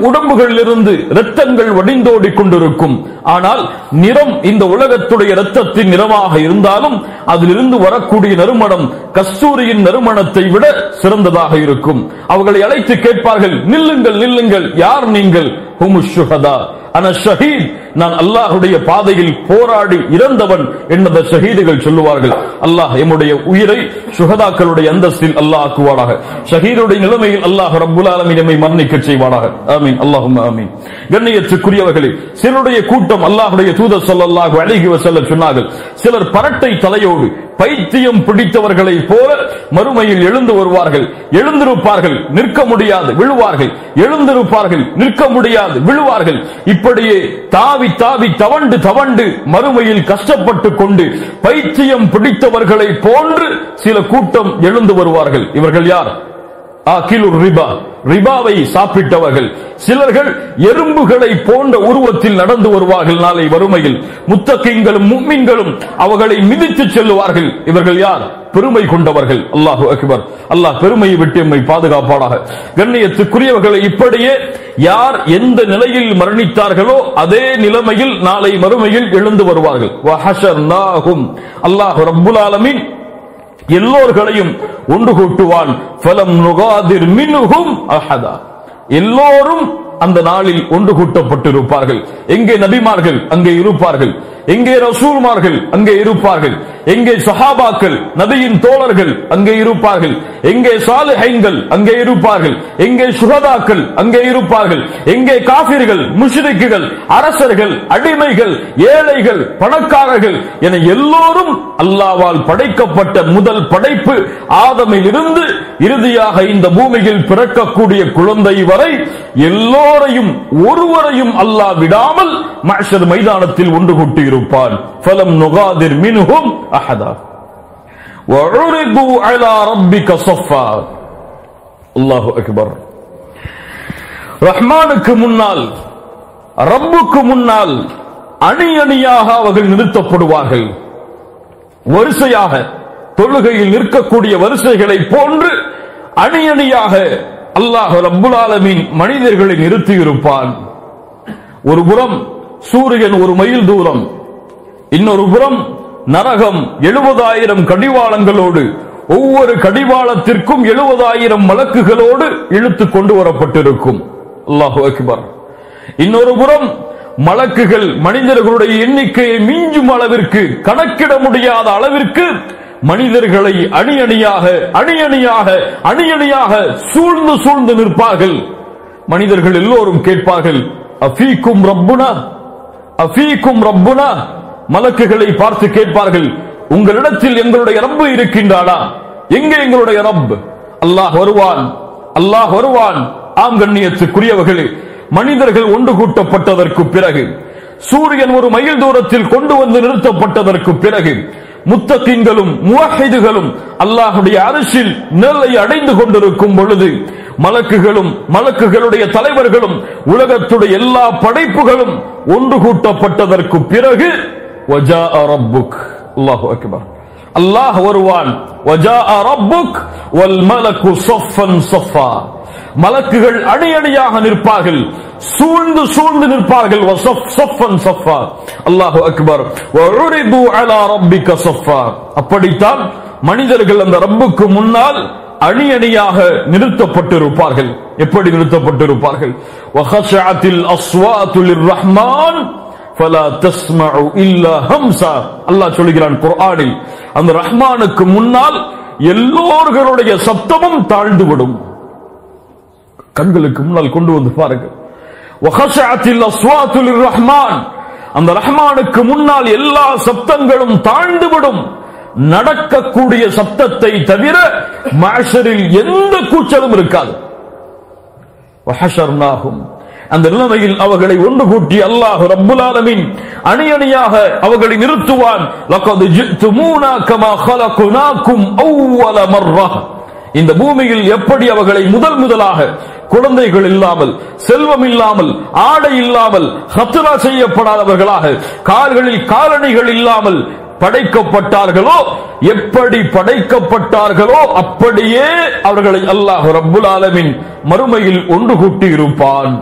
உடம்புகளிலிருந்து இரத்தங்கள் வடிந்தோடிக் கொண்டிருக்கும். ஆனால் நிறம் இந்த உலகத்துடைய இரத்தத்தின் நிறமாக இருந்தாலும் அதிலிருந்து வரக்கூடிய நறுமணம் கஸ்தூரியின் நறுமணத்தை விட சிறந்ததாக இருக்கும். அவர்களை அழைத்து கேட்பார்கள், நில்லுங்கள் நில்லுங்கள், யார் நீங்கள்? ஹுமுஷ் ஷுஹதா அன ஷஹீத், நான் அல்லாஹ்வுடைய பாதையில் போராடி இறந்தவன் என்பதை ஷஹீதுகள் சொல்லுவார்கள். அல்லாஹ் எம்முடைய உயிரை ஷுஹதாக்களுடைய அந்தஸ்தில் அல்லாஹ் ஆக்குவானாக. ஷஹீதுடைய நிலைமையில் அல்லாஹ் ரப்புல் ஆலமீன் நம்மை மரணிக்க செய்வானாக. ஆமீன், அல்லாஹும்ம ஆமீன். கண்ணியத்துக்குரியவர்களே, சிலருடைய கூட்டம் அல்லாஹ்வுடைய தூதர் ஸல்லல்லாஹு அலைஹி வஸல்லம் சொன்னார்கள், சிலர் பரட்டை தலையோடு பைத்தியம் பிடித்தவர்களை போல மறுமையில் எழுந்து வருவார்கள். எழுந்திருப்பார்கள், நிற்க முடியாது விழுவார்கள். எழுந்திருப்பார்கள், நிற்க முடியாது விழுவார்கள். இப்படியே தாவி தாவி தவண்டு தவண்டு மறுமையில் கஷ்டப்பட்டு கொண்டு பைத்தியம் பிடித்தவர்களை போன்று சில கூட்டம் எழுந்து வருவார்கள். இவர்கள் யார்? ஆகிலுர் ரிபா, ரிபாவை சாப்பிட்டவர்கள். சிலர்கள் எறும்புகளை போன்ற உருவத்தில் நடந்து வருவார்கள். நாளை வறுமையில் முத்தகீன்களும் முஃமின்களும் அவர்களை மிதித்து செல்லுவார்கள். இவர்கள் யார்? பெருமை கொண்டவர்கள். அல்லாஹு அக்பர். அல்லாஹ் பெருமையை விட்டு எம்மை பாதுகாப்பானாக. கண்ணியத்துக்குரியவர்களை, இப்படியே யார் எந்த நிலையில் மரணித்தார்களோ அதே நிலைமையில் நாளை மறுமையில் எழுந்து வருவார்கள். வஹஷர்நாஹும், அல்லாஹ் ரப்புல் ஆலமீன் எல்லோர்களையும் ஒன்று கூட்டுவான். ஃபலம் நுகாதிர் மின்ஹும் அஹதா, எல்லோரும் அந்த நாளில் ஒன்று கூட்டப்பட்டிருப்பார்கள். எங்கே நபிமார்கள் அங்கே இருப்பார்கள், எங்கே ரசூல்மார்கள் அங்கே இருப்பார்கள், எங்கே சஹாபாக்கள் நபியின் தோழர்கள் அங்கே இருப்பார்கள், எங்கே சாலிஹீன்கள் அங்கே இருப்பார்கள், எங்கே சுஹதாக்கள் அங்கே இருப்பார்கள், எங்கே காஃபிர்கள் முஷ்ரிக்குகள் அரசர்கள் அடிமைகள் ஏழைகள் பணக்காரர்கள் என எல்லோரும் அல்லாஹ்வால் படைக்கப்பட்ட முதல் படைப்பு ஆதமில் இருந்து இறுதியாக இந்த பூமியில் பிறக்கக்கூடிய குழந்தை வரை எல்லோரையும் ஒருவரையும் அல்லாஹ் விடாமல் மஹ்ஷர் மைதானத்தில் ஒன்று கூட்டி இருப்பான். ஃபலம் நுகாதிர் மின்ஹும் அஹதா வஉரிது அலா ரப்பிக ஸஃபா. அல்லாஹு அக்பர். ரஹ்மானுக்கு முன்னால், ரப்புக்கு முன்னால் அணி அணியாக அவர்கள் நிறுத்தப்படுவார்கள். வரிசையாக தொழுகையில் நிற்கக்கூடிய வரிசைகளை போன்று அணி அணியாக அல்லாஹ் ரப்புல் ஆலமீன் மனிதர்களை நிறுத்தி இருப்பான். ஒரு புறம் சூரியன் ஒரு மைல் தூரம், இன்னொரு புறம் நரகம் 70,000 கடிவாளங்களோடு, ஒவ்வொரு கடிவாளத்திற்கும் 70,000 மலக்குகளோடு இழுத்து கொண்டு வரப்பட்டிருக்கும். அல்லாஹு அக்பர். இன்னொரு புறம் மலக்குகள் மனிதர்களுடைய எண்ணிக்கையை மிஞ்சும் அளவிற்கு, கணக்கிட முடியாத அளவிற்கு மனிதர்களை அணி அணியாக அணி அணியாக அணி அணியாக சூழ்ந்து சூழ்ந்து நிற்பார்கள். மனிதர்கள் எல்லோரும் கேட்பார்கள், அஃபீக்கும் ரப்புனா அஃபீக்கும் ரப்புனா. மலக்குகளை பார்த்து கேட்பார்கள், உங்களிடத்தில் எங்களுடைய ரப்பு இருக்கின்றானா? எங்கே எங்களுடைய ரப்? அல்லாஹ் வருவான், அல்லாஹ் வருவான். ஆம் கண்ணியத்துக்குரியவர்களே, மனிதர்கள் ஒன்று கூட்டப்பட்டதற்கு பிறகு, சூரியன் ஒரு மைல் தூரத்தில் கொண்டு வந்து நிறுத்தப்பட்டதற்கு பிறகு, முத்தகீன்களும் முவஹிதுகளும் அல்லாஹ்வுடைய அர்ஷில் நிலை அடைந்து கொண்டிருக்கும் பொழுது, மலக்குகளும் மலக்குகளுடைய தலைவர்களும் உலகத்துடைய எல்லா படைப்புகளும் ஒன்று கூட்டப்பட்டதற்கு பிறகு வஜாஅ ரப்புக். அல்லாஹு அக்பர். அல்லாஹ் வருவான். வஜாஅ ரப்புக் வல் மலக்கு ஸஃபன் ஸஃபா. மலக்குகள் அணி அணியாக நிற்பார்கள், சூழ்ந்து சூழ்ந்து நிற்பார்கள். ஸஃபன் ஸஃபா. அல்லாஹு அக்பர். வஉரிது அலா ரப்பிக ஸஃபா. அப்படித்தான் மனிதர்கள் அந்த ரப்புக்கு முன்னால் அணி அணியாக நிறுத்தப்பட்டிருப்பார்கள். எப்படி நிறுத்தப்பட்டிருப்பார்கள்? வஹஷஅத்தில் அஸ்வாது லிர்ரஹ்மான் ஃபலா தஸ்மஉ இல்லா ஹம்ஸா. அல்லாஹ் சொல்கிறான் குர்ஆனில், அந்த ரஹ்மானுக்கு முன்னால் எல்லோர்களுடைய சப்தமும் தாழ்ந்துவிடும். கண்களுக்கு முன்னால் கொண்டு வந்து பாருங்கள். வஹஷஅத்தில் அஸ்வாத்து லிர்ரஹ்மான், அந்த ரஹ்மானுக்கு முன்னால் எல்லா சப்தங்களும் தாழ்ந்துவிடும். நடக்கக்கூடிய சப்தத்தை தவிர மஹ்ஷரில் எந்த கூச்சலும் இருக்காது. வஹஷர்னாஹும், அந்த நிலைமையில் அவர்களை ஒன்று கூட்டி அல்லாஹ் ரப்புல் ஆலமீன் அணி அணியாக அவர்களை நிறுத்துவான். லகத் ஜிஅ்துமூனா கமா ஹலக்னாகும் அவ்வல மர்ரா, இந்த பூமியில் எப்படி அவர்களை முதலாக குழந்தைகள் இல்லாமல், செல்வம் இல்லாமல், ஆடை இல்லாமல், ஹத்ரா செய்யப்படாதவர்களாக, கால்களில் காலணிகள் இல்லாமல் படைக்கப்பட்டார்களோ, எப்படி படைக்கப்பட்டார்களோ அப்படியே அவர்களை அல்லாஹ் ரப்புல் ஆலமீன் மறுமையில் ஒன்று கூட்டி இருப்பான்.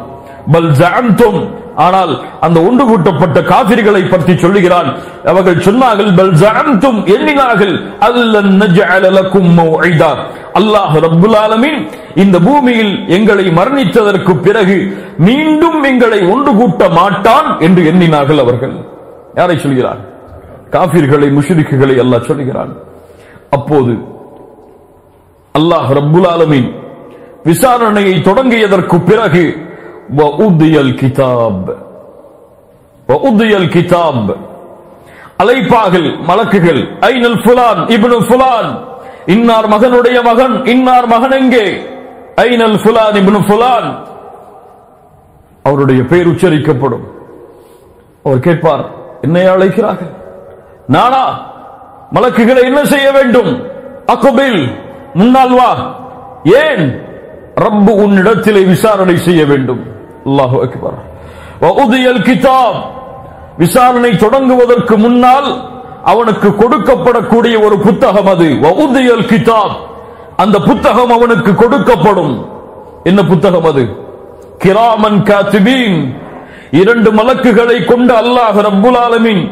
பல் ஜஅம்தும், ஆனால் அந்த ஒன்று கூட்டப்பட்ட காபிர்களை பற்றி சொல்லுகிறான். அவர்கள் சொன்னார்கள், பல் ஜஅம்தும், எண்ணினார்கள், அல்லன் நஜஅல லகும் மௌஇதா, அல்லாஹ் ரப்புல் ஆலமீன் இந்த பூமியில் எங்களை மரணித்ததற்கு பிறகு மீண்டும் எங்களை ஒன்று கூட்ட மாட்டான் என்று எண்ணினார்கள். அவர்கள் யாரை சொல்கிறார்? காபிர்களை, முஷ்ரிக்குகளை அல்லாஹ் சொல்கிறான். அப்போது அல்லாஹ் ரப்புல் ஆலமீன் விசாரணையை தொடங்கியதற்கு பிறகு வஉதியல் கிதாப், வஉதியல் கிதாப், அலைப்பார்கள் மலக்குகள், ஐனல் ஃபுலான் இப்னு ஃபுலான், இன்னார் மகனுடைய மகன், இன்னார் மகன் எங்கே? ஐனல் ஃபுலான் இப்னு ஃபுலான், அவருடைய பெயர் உச்சரிக்கப்படும். அவர் கேட்பார், என்னை அழைக்கிறார்கள், நானா? மலக்குகளை என்ன செய்ய வேண்டும்? அக்பில், முன்னால் வா. ஏன்? ரப்பு உன்னிடத்திலே விசாரணை செய்ய வேண்டும். அல்லாஹு அக்பர். வஉதியல் கிதாப், விசாரணை தொடங்குவதற்கு முன்னால் அவனுக்கு கொடுக்கப்படக்கூடிய ஒரு புத்தகம் அது. வஉதியல் கிதாப், அந்த புத்தகம் அவனுக்கு கொடுக்கப்படும். என்ன புத்தகம் அது? கிராமன் காத்திபீன், இரண்டு மலக்குகளை கொண்டு அல்லாஹ் ரப்புல் ஆலமீன்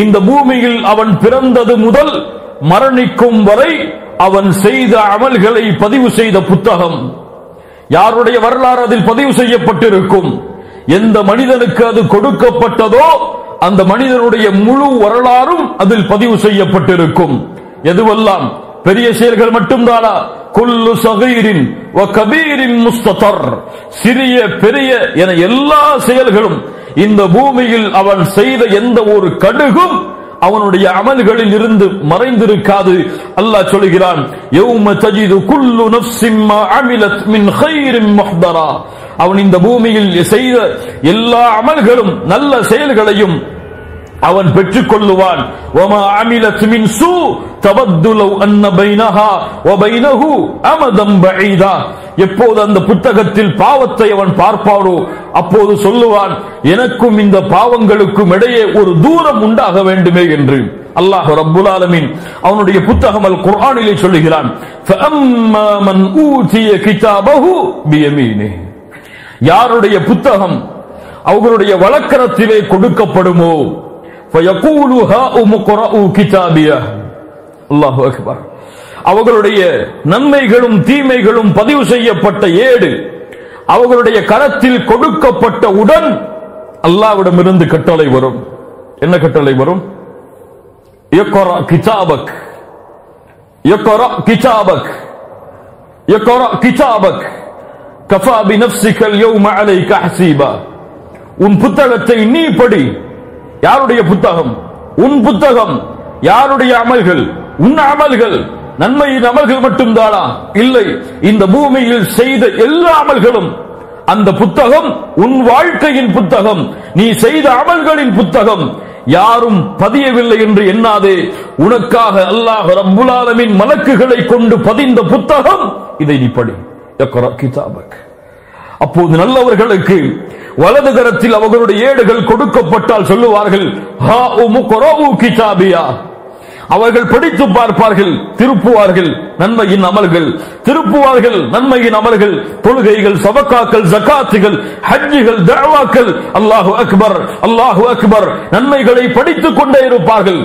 இந்த பூமியில் அவன் பிறந்தது முதல் மரணிக்கும் வரை அவன் செய்த அமல்களை பதிவு செய்த புத்தகம். யாருடைய வரலாறு அதில் பதிவு செய்யப்பட்டிருக்கும்? எந்த மனிதனுக்கு அது கொடுக்கப்பட்டதோ அந்த மனிதனுடைய முழு வரலாறும் அதில் பதிவு செய்யப்பட்டிருக்கும். எதுவெல்லாம் பெரிய செயல்கள் மட்டும்தானா? குல்லு சகீரின் வ கபீரின் முஸ்ததர், சிறிய பெரிய என எல்லா செயல்களும் இந்த பூமியில் அவன் செய்த எந்த ஒரு கடுகும் அவனுடைய அமல்களில் இருந்து மறைந்திருக்காது. அல்லாஹ் சொல்கிறான், யௌம தஜிது குல்லு நஃப்ஸின் மா அமிலத் மின் கைரின் முஹ்தரா, அவன் இந்த பூமியில் செய்த எல்லா அமல்களும் நல்ல செயல்களையும் அவன் பெற்றுக் கொள்ளுவான். வமா அமிலத் மின் சூ தவத்து லவ் அன்ன பைனஹா வ பைனஹு அமதம் பஈதா, எப்போது அந்த புத்தகத்தில் பாவத்தை அவன் பார்ப்பாரோ அப்போது சொல்லுவான், எனக்கும் இந்த பாவங்களுக்கும் இடையே ஒரு தூரம் உண்டாக வேண்டுமே என்று. அல்லாஹ் ரப்புல் ஆலமீன் அவனுடைய புத்தகம் அல் குர்ஆனிலே சொல்லுகிறான், ஃபஅம்மா மன் ஊதிய கிதாபஹு பியமீனிஹி, யாருடைய புத்தகம் அவர்களுடைய வலக்கரத்திலே கொடுக்கப்படுமோ, ஃபயகூலு ஹாஉம் க்ரஉ கிதாபியா, அல்லாஹு அக்பர், அவர்களுடைய நன்மைகளும் தீமைகளும் பதிவு செய்யப்பட்ட ஏடு அவர்களுடைய கரத்தில் கொடுக்கப்பட்டவுடன் அல்லாஹ்விடமிருந்து கட்டளை வரும். என்ன கட்டளை வரும்? இக்ரா கிதாபக், இக்ரா கிதாபக், இக்ரா கிதாபக் கஃபா பினஃப்ஸிக அல்-யௌம அலைக ஹஸீபா, உன் புத்தகத்தை நீ படி. யாருடைய புத்தகம்? உன் புத்தகம். யாருடைய அமல்கள்? உன் அமல்கள். நன்மையின் அமல்கள் மட்டும்தானா? இல்லை, இந்த பூமியில் செய்த எல்லா அமல்களும். அந்த புத்தகம் உன் வாழ்க்கையின் புத்தகம், நீ செய்த அமல்களின் புத்தகம். யாரும் பதியவில்லை என்று எண்ணாதே, உனக்காக அல்லாஹ் ரப்புல் ஆலமீன் மலக்குகளை கொண்டு பதிந்த புத்தகம், இதை நீ படி. இக்ரா கிதாபக். அப்போது நல்லவர்களுக்கு வலது கரத்தில் அவர்களுடைய ஏடுகள் கொடுக்கப்பட்டால் சொல்லுவார்கள், ஹாஉம் க்ரஉ கிதாபியா, அவர்கள் படித்து பார்ப்பார்கள், திருப்புவார்கள் நன்மையின் அமல்கள், திருப்புவார்கள் நன்மையின் அமல்கள், தொழுகைகள், சதகாக்கள், ஜகாத்துகள், ஹஜ்ஜுகள், தஅவாக்கள், அல்லாஹு அக்பர், அல்லாஹு அக்பர், நன்மைகளை படித்துக் கொண்டே இருப்பார்கள்.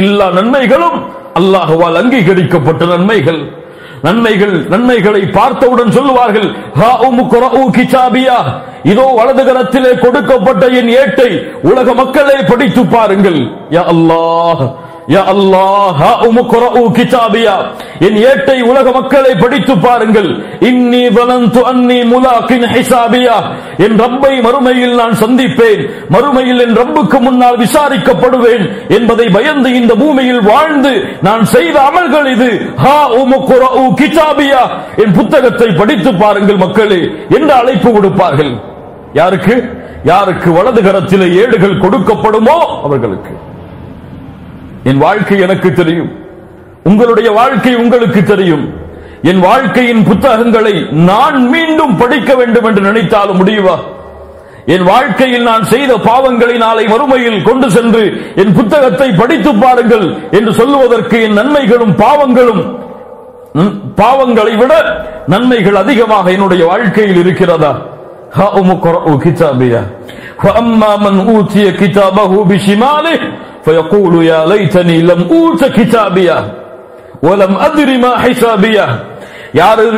எல்லா நன்மைகளும் அல்லாஹ்வால் அங்கீகரிக்கப்பட்ட நன்மைகள். நன்மைகளை பார்த்தவுடன் சொல்லுவார்கள், ஹாஉம் க்ரஉ கிதாபியா, இதோ வலது கரத்திலே கொடுக்கப்பட்ட என் ஏட்டை உலக மக்களே படித்து பாருங்கள். யா அல்லாஹ், யா அல்லாஹ் உம்குரஉ கிதாபியா, என் ஏட்டை உலக மக்களை படித்து பாருங்கள். இன்னி வலந்து அன்னி முலாகின் ஹிசாபியா, என் ரப்பை மறுமையில் நான் சந்திப்பேன், மறுமையில் என் ரப்புக்கு முன்னால் விசாரிக்கப்படுவேன் என்பதை பயந்து இந்த பூமியில் வாழ்ந்து நான் செய்த அமல்கள் இது. ஹா உம்குரஉ கிதாபியா, என் புத்தகத்தை படித்து பாருங்கள் மக்களே என்று அழைப்பு கொடுப்பார்கள். யாருக்கு? யாருக்கு வலது கரத்திலே ஏடுகள் கொடுக்கப்படுமோ அவர்களுக்கு. என் வாழ்க்கை எனக்கு தெரியும், உங்களுடைய வாழ்க்கை உங்களுக்கு தெரியும். என் வாழ்க்கையின் புத்தகங்களை நான் மீண்டும் படிக்க வேண்டும் என்று நினைத்தாலும் முடியுமா? என் வாழ்க்கையில் நான் செய்த பாவங்களை நாளை மறுமையில் கொண்டு சென்று என் புத்தகத்தை படித்து பாருங்கள் என்று சொல்லுவதற்கு என் நன்மைகளும் பாவங்களை விட நன்மைகள் அதிகமாக என்னுடைய வாழ்க்கையில் இருக்கிறதா? فأما من أوتي كتابه بشماله فيقول يا ليتني لم أوت كتابيه ولم أدر ما حسابيه.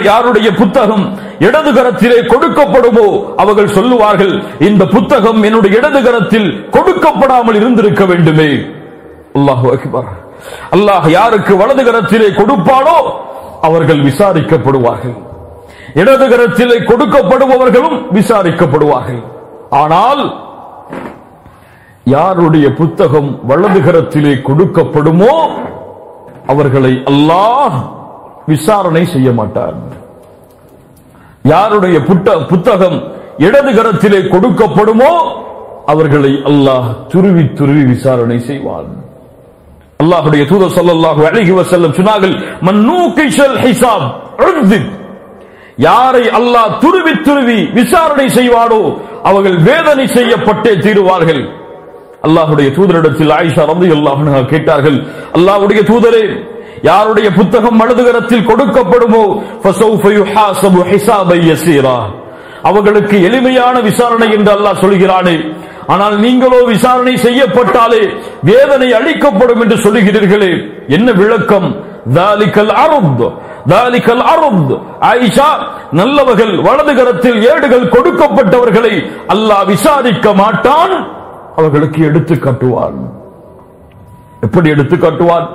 யாருடைய புத்தகம் இடது கரத்திலே கொடுக்கப்படுமோ அவர்கள் சொல்லுவார்கள், இந்த புத்தகம் என்னுடைய இடது கரத்தில் கொடுக்கப்படாமல் இருந்திருக்க வேண்டுமே. அல்லாஹு அக்பர். அல்லாஹ் யாருக்கு வலது கரத்திலே கொடுப்பானோ அவர்கள் விசாரிக்கப்படுவார்கள், இடது கரத்திலே கொடுக்கப்படுபவர்களும் விசாரிக்கப்படுவார்கள். ஆனால் யாருடைய புத்தகம் வலது கரத்திலே கொடுக்கப்படுமோ அவர்களை அல்லாஹ் விசாரணை செய்ய மாட்டார். யாருடைய புத்தகம் இடது கரத்திலே கொடுக்கப்படுமோ அவர்களை அல்லாஹ் துருவி துருவி விசாரணை செய்வான். அல்லாஹ்வுடைய தூதர் ஸல்லல்லாஹு அலைஹி வஸல்லம் சொன்னார்கள், மன்னூகிஷல் ஹிசாப் உர்தித், யாரை அல்லாஹ் துருவி துருவி விசாரணை செய்வானோ அவர்கள் வேதனை செய்யப்பட்டே தீருவார்கள். அல்லாஹ்வுடைய தூதரிடத்தில் ஆயிஷா ரலியல்லாஹு அன்ஹா கேட்டார்கள், அல்லாஹ்வுடைய தூதரே, யாருடைய புத்தகம் வலது கரத்தில் கொடுக்கப்படுமோ ஃபஸௌஃப யுஹாஸபு ஹிசாபன் யஸீரா, அவர்களுக்கு எளிமையான விசாரணை என்று அல்லாஹ் சொல்கிறானே, ஆனால் நீங்களோ விசாரணை செய்யப்பட்டாலே வேதனை அளிக்கப்படும் என்று சொல்லுகிறீர்களே, என்ன விளக்கம்? தாலிகல் அர்த், தாலிகல் அர்த். ஆயிஷா, நல்லவர்கள் வலது கரத்தில் ஏடுகள் கொடுக்கப்பட்டவர்களை அல்லாஹ் விசாரிக்க மாட்டான், அவர்களுக்கு எடுத்து காட்டுவான். எப்படி எடுத்து காட்டுவான்?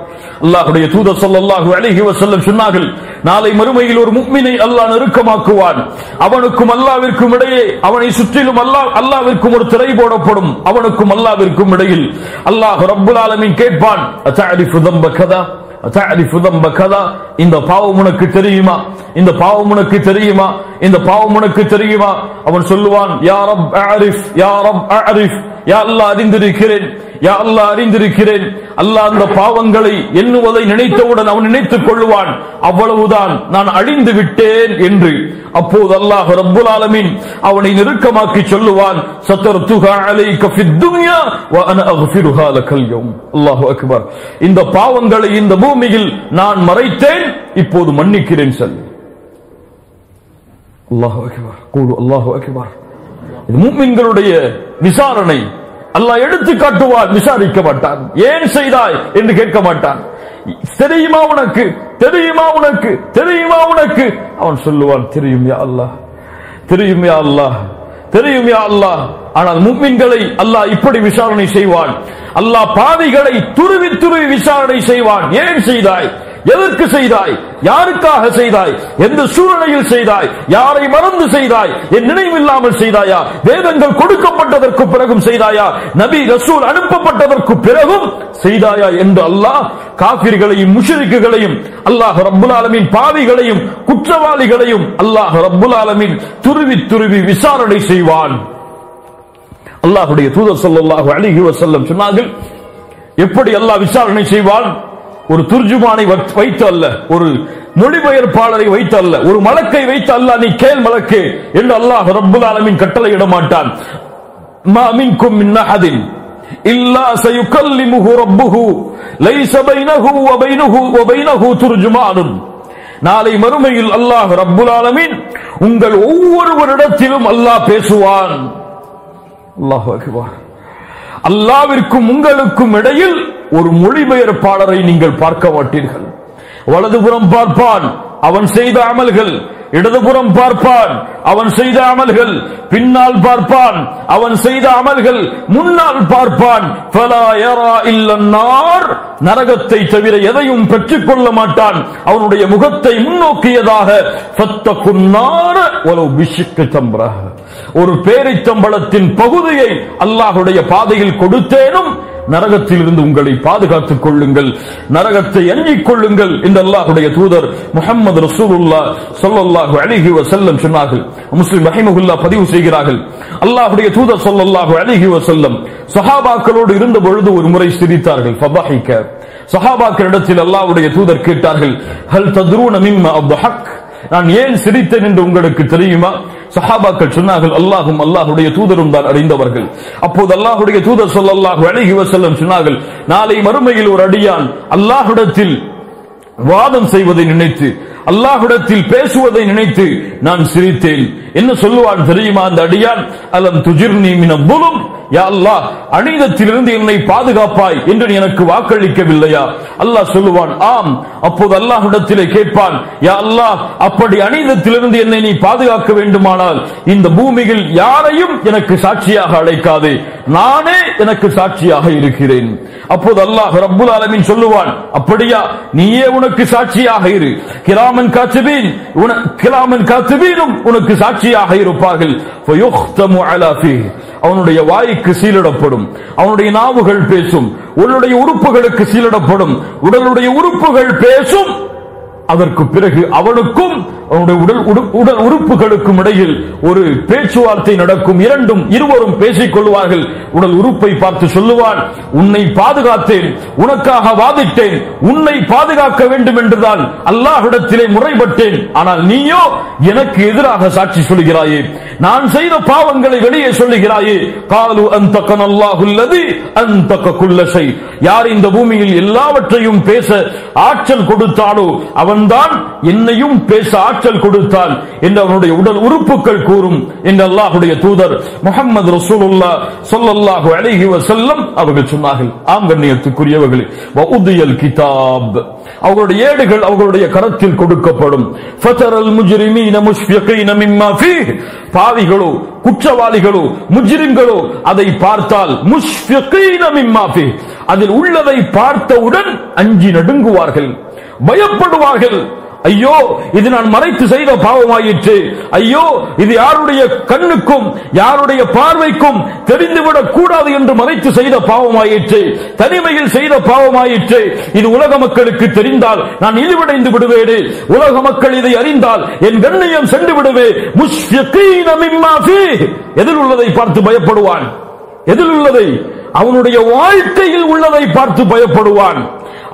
அல்லாஹ்வுடைய தூதர் ஸல்லல்லாஹு அலைஹி வஸல்லம் சொன்னார்கள், நாளை மறுமையில் ஒரு முஃமினை அல்லாஹ் நெருக்கமாக்குவான். அவனுக்கும் அல்லாஹ்விற்கும் இடையே, அவனை சுற்றிலும் அல்லாஹ்விற்கும் ஒரு திரை போடப்படும். அவனுக்கும் அல்லாஹ்விற்கும் இடையில் அல்லாஹ் ரப்புல் ஆலமீன் கேட்பான், அத்தஅரிஃபு தம்ப கதா, அத்தஅரிஃபு தம்ப கதா, இந்த பாவம் உனக்கு தெரியுமா? இந்த பாவம் உனக்கு தெரியுமா? இந்த பாவம் உனக்கு தெரியுமா? அவன் சொல்லுவான், யா ரப் அரிஃப், யா ரப் அரிஃப், யா அல்லாஹ் அறிந்திருக்கிறேன், யா அல்லாஹ் அறிந்திருக்கிறேன். அல்லாஹ் அந்த பாவங்களை எண்ணுவதை நினைத்தவுடன் அவன் நினைத்துக் கொள்ளுவான், அவ்வளவுதான், நான் அழிந்து விட்டேன் என்று. அப்போது அல்லாஹ் ரப்புல் ஆலமீன் அவனை நெருக்கமாக்கி சொல்லுவான், சத்தர்துஹா அலைக ஃபித் துன்யா வ அனா அக்ஃபிருஹா லகல் யௌம். அல்லாஹு அக்பர். இந்த பாவங்களை இந்த பூமியில் நான் மறைத்தேன், இப்போது மன்னிக்கிறேன் சொல். அல்லாஹு அக்பர். கூடு அல்லாஹு அக்பர். இது முஃமின்களுடைய விசாரணை. அல்லாஹ் எடுத்து காட்டுவான், விசாரிக்க மாட்டான். ஏன் செய்தாய் என்று கேட்க மாட்டான். தெரியுமா உனக்கு, தெரியுமா உனக்கு, தெரியுமா உனக்கு? அவன் சொல்லுவான், தெரியும் யா அல்லாஹ், தெரியும் யா அல்லாஹ், தெரியும் யா அல்லாஹ். ஆனால் முஃமின்களை அல்லாஹ் இப்படி விசாரணை செய்வான். அல்லாஹ் பாவிகளை துருவி துருவி விசாரணை செய்வான். ஏன் செய்தாய், எதற்கு செய்தாய், யாருக்காக செய்தாய், எந்த சூழ்நிலையில் செய்தாய், யாரை மறந்து செய்தாய், என் நினைவில்லாமல் செய்தாயா, வேதங்கள் கொடுக்கப்பட்டதற்கு பிறகும் செய்தாயா, நபி ரசூல் அனுப்பப்பட்டதற்கு பிறகும் செய்தாயா என்று அல்லாஹ் காஃபிர்களையும் முஷ்ரிக்குகளையும் அல்லாஹ் ரப்புல் ஆலமீன் பாவிகளையும் குற்றவாளிகளையும் அல்லாஹ் ரப்புல் ஆலமீன் துருவி துருவி விசாரணை செய்வான். அல்லாஹ்வுடைய தூதர் ஸல்லல்லாஹு அலைஹி வஸல்லம் சொன்னார்கள், எப்படி அல்லாஹ் விசாரணை செய்வான்? ஒரு துர்ஜுமானை வைத்து அல்ல, ஒரு மொழிபெயர்ப்பாளரை வைத்து அல்ல, ஒரு மலக்கை வைத்து அல்லாஹ் நீ கேள் மலக்கே என்று அல்லாஹ் ரப்புல் ஆலமீன் கட்டளையிட மாட்டான். மா மின்கும் மின் அஹதின் இல்லா சயுகல்லிமுஹு ரப்புஹு லைஸ பைனஹு வ பைனஹு துர்ஜுமானுன். நாளை மறுமையில் அல்லாஹ் ரப்புல் ஆலமீன் உங்கள் ஒவ்வொருவரிடத்திலும் அல்லாஹ் பேசுவான். அல்லாஹு அக்பர். அல்லாஹ்விற்கும் உங்களுக்கும் இடையில் ஒரு மொழிபெயர்ப்பாளரை நீங்கள் பார்க்க மாட்டீர்கள். வலதுபுறம் பார்ப்பான், அவன் செய்த அமல்கள், இடதுபுறம் பார்ப்பான் அவன் செய்த அமல்கள், பின்னால் பார்ப்பான் அவன் செய்த அமல்கள், முன்னால் பார்ப்பான். ஃபலா யரா இல்லன்னார், நரகத்தை தவிர எதையும் பெற்றுக் கொள்ள மாட்டான். அவனுடைய முகத்தை முன்னோக்கியதாக ஃபத்தகுன்னார் வலவ் பிஷிக்கி தம்ரஹ், ஒரு பேரித்தம்பளத்தின் பகுதியை அல்லாஹ்வுடைய பாதையில் கொடுத்தேனும் நரகத்தில் இருந்து உங்களை பாதுகாத்துக் கொள்ளுங்கள், நரகத்தை அஞ்சிக் கொள்ளுங்கள் என்று அல்லாஹ்வுடைய தூதர் முஹம்மது ரசூலுல்லாஹ் ஸல்லல்லாஹு அலைஹி வஸல்லம் சொன்னார்கள். முஸ்லிம் ரஹிமஹுல்லாஹ் பதிவு செய்கிறார்கள், அல்லாஹ்வுடைய தூதர் ஸல்லல்லாஹு அலைஹி வஸல்லம் சஹாபாக்களோடு இருந்த பொழுது ஒரு முறை சிரித்தார்கள். ஃபபஹிக, சஹாபாக்களிடத்தில் அல்லாஹ்வுடைய தூதர் கேட்டார்கள், ஹல் தத்ரூன மிம்மா அத்ஹக், நான் ஏன் சிரித்தேன் என்று உங்களுக்கு தெரியுமா? சஹாபாக்கள் சொன்னார்கள், அல்லாஹும் அல்லாஹ்வுடைய தூதரும் தான் அறிந்தவர்கள். அப்போது அல்லாஹ்வுடைய தூதர் ஸல்லல்லாஹு அலைஹி வஸல்லம் சொன்னார்கள், நாளை மறுமையில் ஒரு அடியான் அல்லாஹ்விடத்தில் வாதம் செய்வதை நினைத்து, அல்லாஹ்விடத்தில் பேசுவதை நினைத்து நான் சிரித்தேன். என்ன சொல்லுவான் தெரியுமா அந்த அடியான்? அலம் துஜிர்னி மினல் ظுல்ம், யா அல்லாஹ் அநீதத்திலிருந்து என்னை பாதுகாப்பாய் என்று நீ எனக்கு வாக்களிக்கவில்லையா? அல்லாஹ் சொல்லுவான், ஆம். அப்போது அல்லாஹ்விடத்திலே கேட்பான், யா அல்லாஹ் அப்படி அநீதத்திலிருந்து என்னை நீ பாதுகாக்க வேண்டுமானால் இந்த பூமியில் யாரையும் எனக்கு சாட்சியாக அழைக்காதே, நானே எனக்கு சாட்சியாக இருக்கிறேன். அப்போது அல்லாஹ் ரப்புல் ஆலமீன் சொல்லுவான், அப்படியா, நீயே உனக்கு சாட்சியாக இரு. கிராமன் காத்திபீனும் உனக்கு சாட்சியாக இருப்பார்கள். ஃபயுக்தமு அலா ஃபீஹ், அவனுடைய வாய்க்கு சீலிடப்படும், அவனுடைய நாவுகள் பேசும், உடலுடைய உறுப்புகளுக்கு சீலிடப்படும், உடலுடைய உறுப்புகள் பேசும். அதற்கு பிறகு அவனுக்கும் அவனுடைய உடல் உறுப்புகளுக்கும் இடையில் ஒரு பேச்சுவார்த்தை நடக்கும். இருவரும் பேசிக் கொள்வார்கள். உடல் உறுப்பை பார்த்து சொல்லுவான், உன்னை பாதுகாத்தேன், உனக்காக வாதிட்டேன், உன்னை பாதுகாக்க வேண்டும் என்றுதான் அல்லாஹ்விடத்திலே முறைப்பட்டேன். ஆனால் நீயோ எனக்கு எதிராக சாட்சி சொல்கிறாயே, நான் செய்த பாவங்களை வெளியே சொல்லுகிறாயே. காலு அன்தகனல்லாஹு அல்லதி அன்தக குல்ல ஷை, யார் இந்த பூமியில் எல்லாவற்றையும் பேச ஆற்றல் கொடுத்தானோ அவன்தான் என்னையும் பேச ஆற்றல் கொடுத்தான் என்று அவனுடைய உடல் உறுப்புகள் கூறும் என்று அல்லாஹ்வுடைய தூதர் முஹம்மது ரசூலுல்லாஹ் ஸல்லல்லாஹு அலைஹி வஸல்லம் அவர்கள் சொன்னார்கள். ஆம் கண்ணியத்துக்குரியவர்களே, வஉதியல் கிதாப், அவர்களுடைய ஏடுகள் அவர்களுடைய கரத்தில் கொடுக்கப்படும். ஃபதரல் முஜ்ரிமீன முஷ்ஃபிகீன மிம்மா ஃபீஹ், பாவிகளோ குற்றவாளிகளோ முஜ்ரிம்களோ அதை பார்த்தால் முஷ்ஃபிகீன மிம்மா ஃபீஹ், அதில் உள்ளதை பார்த்தவுடன் அஞ்சி நடுங்குவார்கள், பயப்படுவார்கள். ஐயோ, இது நான் மறைத்து செய்த பாவமாயிற்று, ஐயோ இது யாருடைய கண்ணுக்கும் யாருடைய பார்வைக்கும் தெரிந்துவிடக் கூடாது என்று மறைத்து செய்த பாவமாயிற்று, தனிமையில் செய்த பாவமாயிற்று, இது உலக மக்களுக்கு தெரிந்தால் நான் இழிவடைந்து விடுவேனே, உலக மக்கள் இதை அறிந்தால் என் கண்ணியம் சென்று விடுவே. முஷ்ஃபிகீன மிம்மா ஃபீஹ், எதில் உள்ளதை பார்த்து பயப்படுவான், எதில் உள்ளதை, அவனுடைய வாழ்க்கையில் உள்ளதை பார்த்து பயப்படுவான்,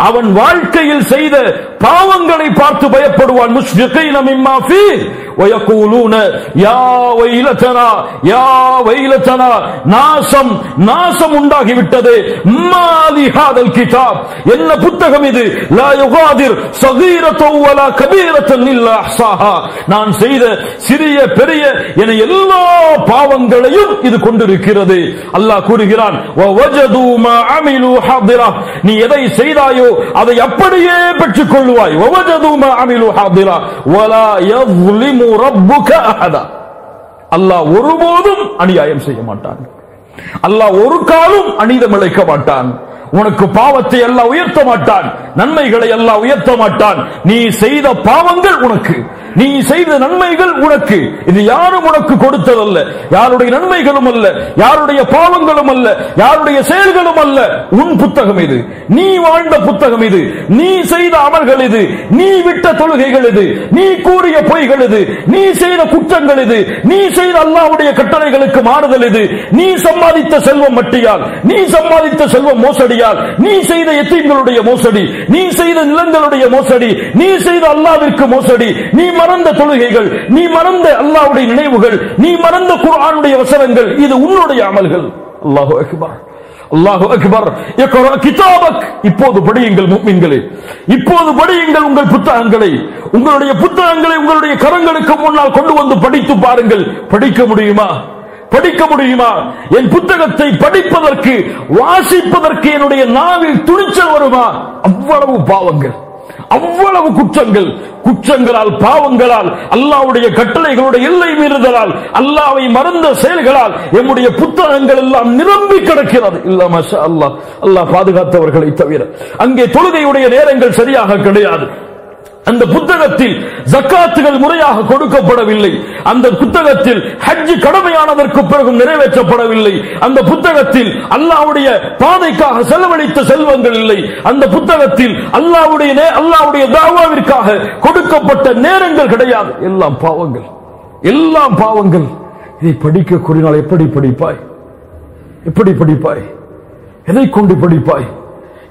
அவன் வாழ்க்கையில் செய்த பாவங்களை பார்த்து பயப்படுவான். முஷ்ஃபிகீன மிம்மா ஃபீஹ் வயகூலூன யா வைலதனா யா வைலதனா, நாசம் நாசம் உண்டாகிவிட்டது. மாலி ஹாதல் கிதாப், என்ன புத்தகம் இது? லா யுகாதிர் ஸகீரத்தன் வலா கபீரத்தன் இல்லா அஹ்ஸாஹா, நான் செய்த சிறிய பெரிய என எல்லா பாவங்களையும் இது கொண்டிருக்கிறது. அல்லாஹ் கூறுகிறான், வவஜது மா அமிலு ஹாதிரா, நீ எதை செய்தாயோ அதை அப்படியே பெற்றுக் கொள்வாய். வவஜது மா அமிலு ஹாதிரா வலா யظ்லிமு ரப்புக அஹதா, அல்லாஹ் ஒருபோதும் அநியாயம் செய்ய மாட்டான், அல்லாஹ் ஒரு காலும் அநீதம் இழைக்க மாட்டான். உனக்கு பாவத்தை அல்லாஹ் உயர்த்த மாட்டான், நன்மைகளை அல்லாஹ் உயர்த்த மாட்டான். நீ செய்த பாவங்கள் உனக்கு, நீ செய்த நன்மைகள் உனக்கு, இது யாரும் உனக்கு கொடுத்ததல்ல, யாருடைய நன்மைகளும் அல்ல, யாருடைய பாவங்களும் அல்ல, யாருடைய செயல்களும் அல்ல. உன் புத்தகம் இது, நீ வாழ்ந்த புத்தகம் இது, நீ செய்த அமல்கள் இது, நீ விட்ட தொழுகைகள் இது, நீ கூறிய பொய்கள் இது, நீ செய்த குற்றங்கள் இது, நீ செய்த அல்லாஹ்வுடைய கட்டளைகளுக்கு மாறுதல் இது, நீ சம்பாதித்த செல்வம் மட்டியால், நீ சம்பாதித்த செல்வம் மோசடியால், நீ செய்த எத்தீம்களுடைய மோசடி, நீ செய்த நிலங்களுடைய மோசடி, நீ செய்த அல்லாஹ்விற்கு மோசடி, நீ மறந்த தொழுகைகள், நீ மறந்த அல்லாஹ்வுடைய நினைவுகள், நீ மறந்த குர்ஆனுடைய வசனங்கள், இது உன்னுடைய அமல்கள். அல்லாஹு அக்பர், அல்லாஹு அக்பர். இக்ரா கிதாபக், இப்போது படியுங்கள் முஃமின்களே, இப்போது படியுங்கள் உங்கள் புத்தகங்களை, உங்களுடைய புத்தகங்களை உங்களுடைய கரங்களுக்கு முன்னால் கொண்டு வந்து படித்து பாருங்கள். படிக்க முடியுமா? படிக்க முடியுமா? என் புத்தகத்தை படிப்பதற்கு வாசிப்பதற்கு என்னுடைய நாவில் துணிச்சல் வருமா? அவ்வளவு பாவங்கள், அவ்வளவு குற்றங்களால் பாவங்களால் அல்லாஹ்வுடைய கட்டளைகளுடைய எல்லை மீறுதலால் அல்லாஹ்வை மறந்த செயல்களால் நம்முடைய புத்தகங்கள் எல்லாம் நிரம்பி கிடக்கிறது. இல்ல மாஷா அல்லாஹ், அல்லாஹ் பாதுகாத்தவர்களை தவிர அங்கே தொழுகையுடைய நேரங்கள் சரியாக கிடையாது. அந்த புத்தகத்தில் ஜக்காத்துகள் முறையாக கொடுக்கப்படவில்லை. அந்த புத்தகத்தில் ஹஜ் கடமையானதற்கு பிறகு நிறைவேற்றப்படவில்லை. அந்த புத்தகத்தில் அல்லாஹ்வுடைய பாதைக்காக செலவழித்த செல்வங்கள் இல்லை. அந்த புத்தகத்தில் அல்லாஹ்வுடைய தாவாவிற்காக கொடுக்கப்பட்ட நேரங்கள் கிடையாது. எல்லாம் பாவங்கள். இதை படிக்க கூறினால் எப்படி படிப்பாய்? எதை கொண்டு படிப்பாய்?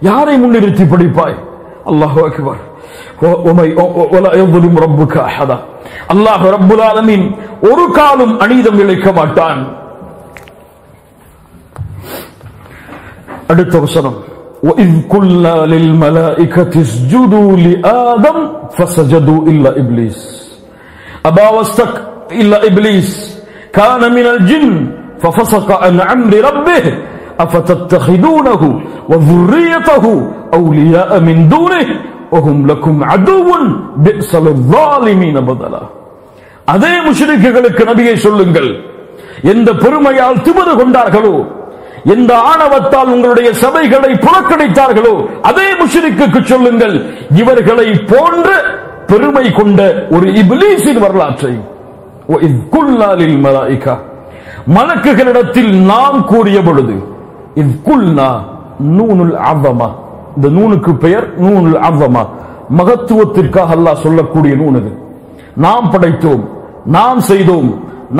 யாரை முன்னிறுத்தி படிப்பாய்? அல்லாஹு அக்பர். அல்லாஹ் ரப்புல் ஆலமீன் ஒரு காலம் அநீதம் இழைக்க மாட்டான். அடுத்த வசனம், وَإِذْ قُلْنَا لِلْمَلَائِكَةِ اسْجُدُوا لِآدَمَ فَسَجَدُوا إِلَّا إِبْلِيسَ أَبَى وَاسْتَكْبَرَ إِلَّا إِبْلِيسَ كَانَ مِنَ الْجِنِّ فَفَسَقَ عَنْ أَمْرِ رَبِّهِ أَفَتَتَّخِذُونَهُ وَذُرِّيَّتَهُ أَوْلِيَاءَ مِنْ دُونِهِ وَهُمْ لَكُمْ عَدُوٌّ بِئْسَ لِلظَّالِمِينَ بَدَلًا. அதே முஷ்ரிக்குகளுக்கு நபியே சொல்லுங்கள், எந்த பெருமையால் திமிரு கொண்டார்களோ, எந்த ஆணவத்தால் உங்களுடைய சபைகளை புறக்கணித்தார்களோ, அதே முஷ்ரிக்குக்கு சொல்லுங்கள், இவர்களை போன்ற பெருமை கொண்ட ஒரு இப்லீஸின் வரலாற்றை. وَإِذْ قُلْنَا لِلْمَلَائِكَةِ மலக்குகளிடத்தில் நாம் கூறிய பொழுது, இத் குல்னா நூனுல் அஸமா, இந்த நூனுக்கு பெயர் நூனுல் அஸமா, மகத்துவத்திற்காக அல்லாஹ் சொல்லக்கூடிய நூன் இது. நாம் படைத்தோம், நாம் செய்தோம்,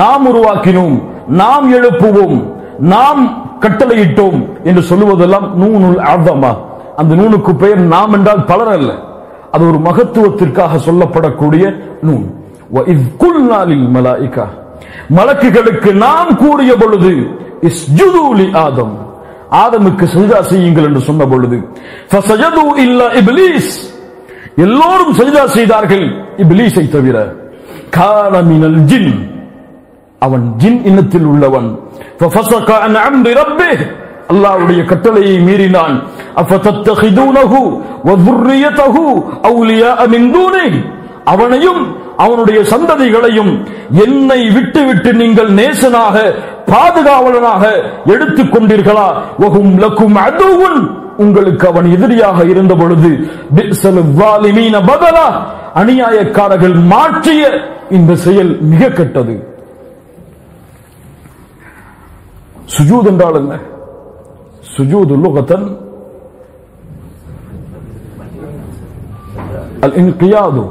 நாம் உருவாக்கினோம், நாம் எழுப்புவோம், நாம் கட்டளையிட்டோம் என்று சொல்லுவதெல்லாம் நூனுல் அஸமா. அந்த நூனுக்கு பெயர் நாம் என்றால் பலர் அல்ல, அது ஒரு மகத்துவத்திற்காக சொல்லப்படக்கூடிய நூன். وَإِذْ قُلْنَا لِلْمَلَائِكَةِ மலக்குகளுக்கு நாம் கூறிய பொழுது, இஸ்ஜுது லி ஆதம், ஆதமுக்கு சஜ்தா செய்யுங்கள் என்று சொன்ன பொழுது, ஃபஸஜது இல்லா இப்லீஸ், எல்லோரும் சஜ்தா செய்தார்கள் இப்லீஸை தவிர. கான மினல் ஜின், அவன் ஜின் இனத்தில் உள்ளவன். ஃபஃபஸக அன் அம்ரி ரப்பிஹ், அல்லாஹ்வுடைய கட்டளையை மீறினான். அஃபதத்தகிதுனஹு வ ذُرِّيَّتَهُ அவுலியா மின் தூனிஹி, அவனையும் அவனுடைய சந்ததிகளையும் என்னை விட்டு நீங்கள் நேசனாக பாதுகாவலனாக எடுத்துக் கொண்டீர்களா? வஹும் லக்கும் அதுவுன், உங்களுக்கு அவன் எதிரியாக இருந்த பொழுது, பிஸல் ஸாலிமீன பதலா, அநியாயக்காரர்கள் மாற்றிய இந்த செயல் மிக கெட்டது. சுஜூத் என்றால் என்ன? சுஜூத் லுகத்தன் அல் இன்கியாது,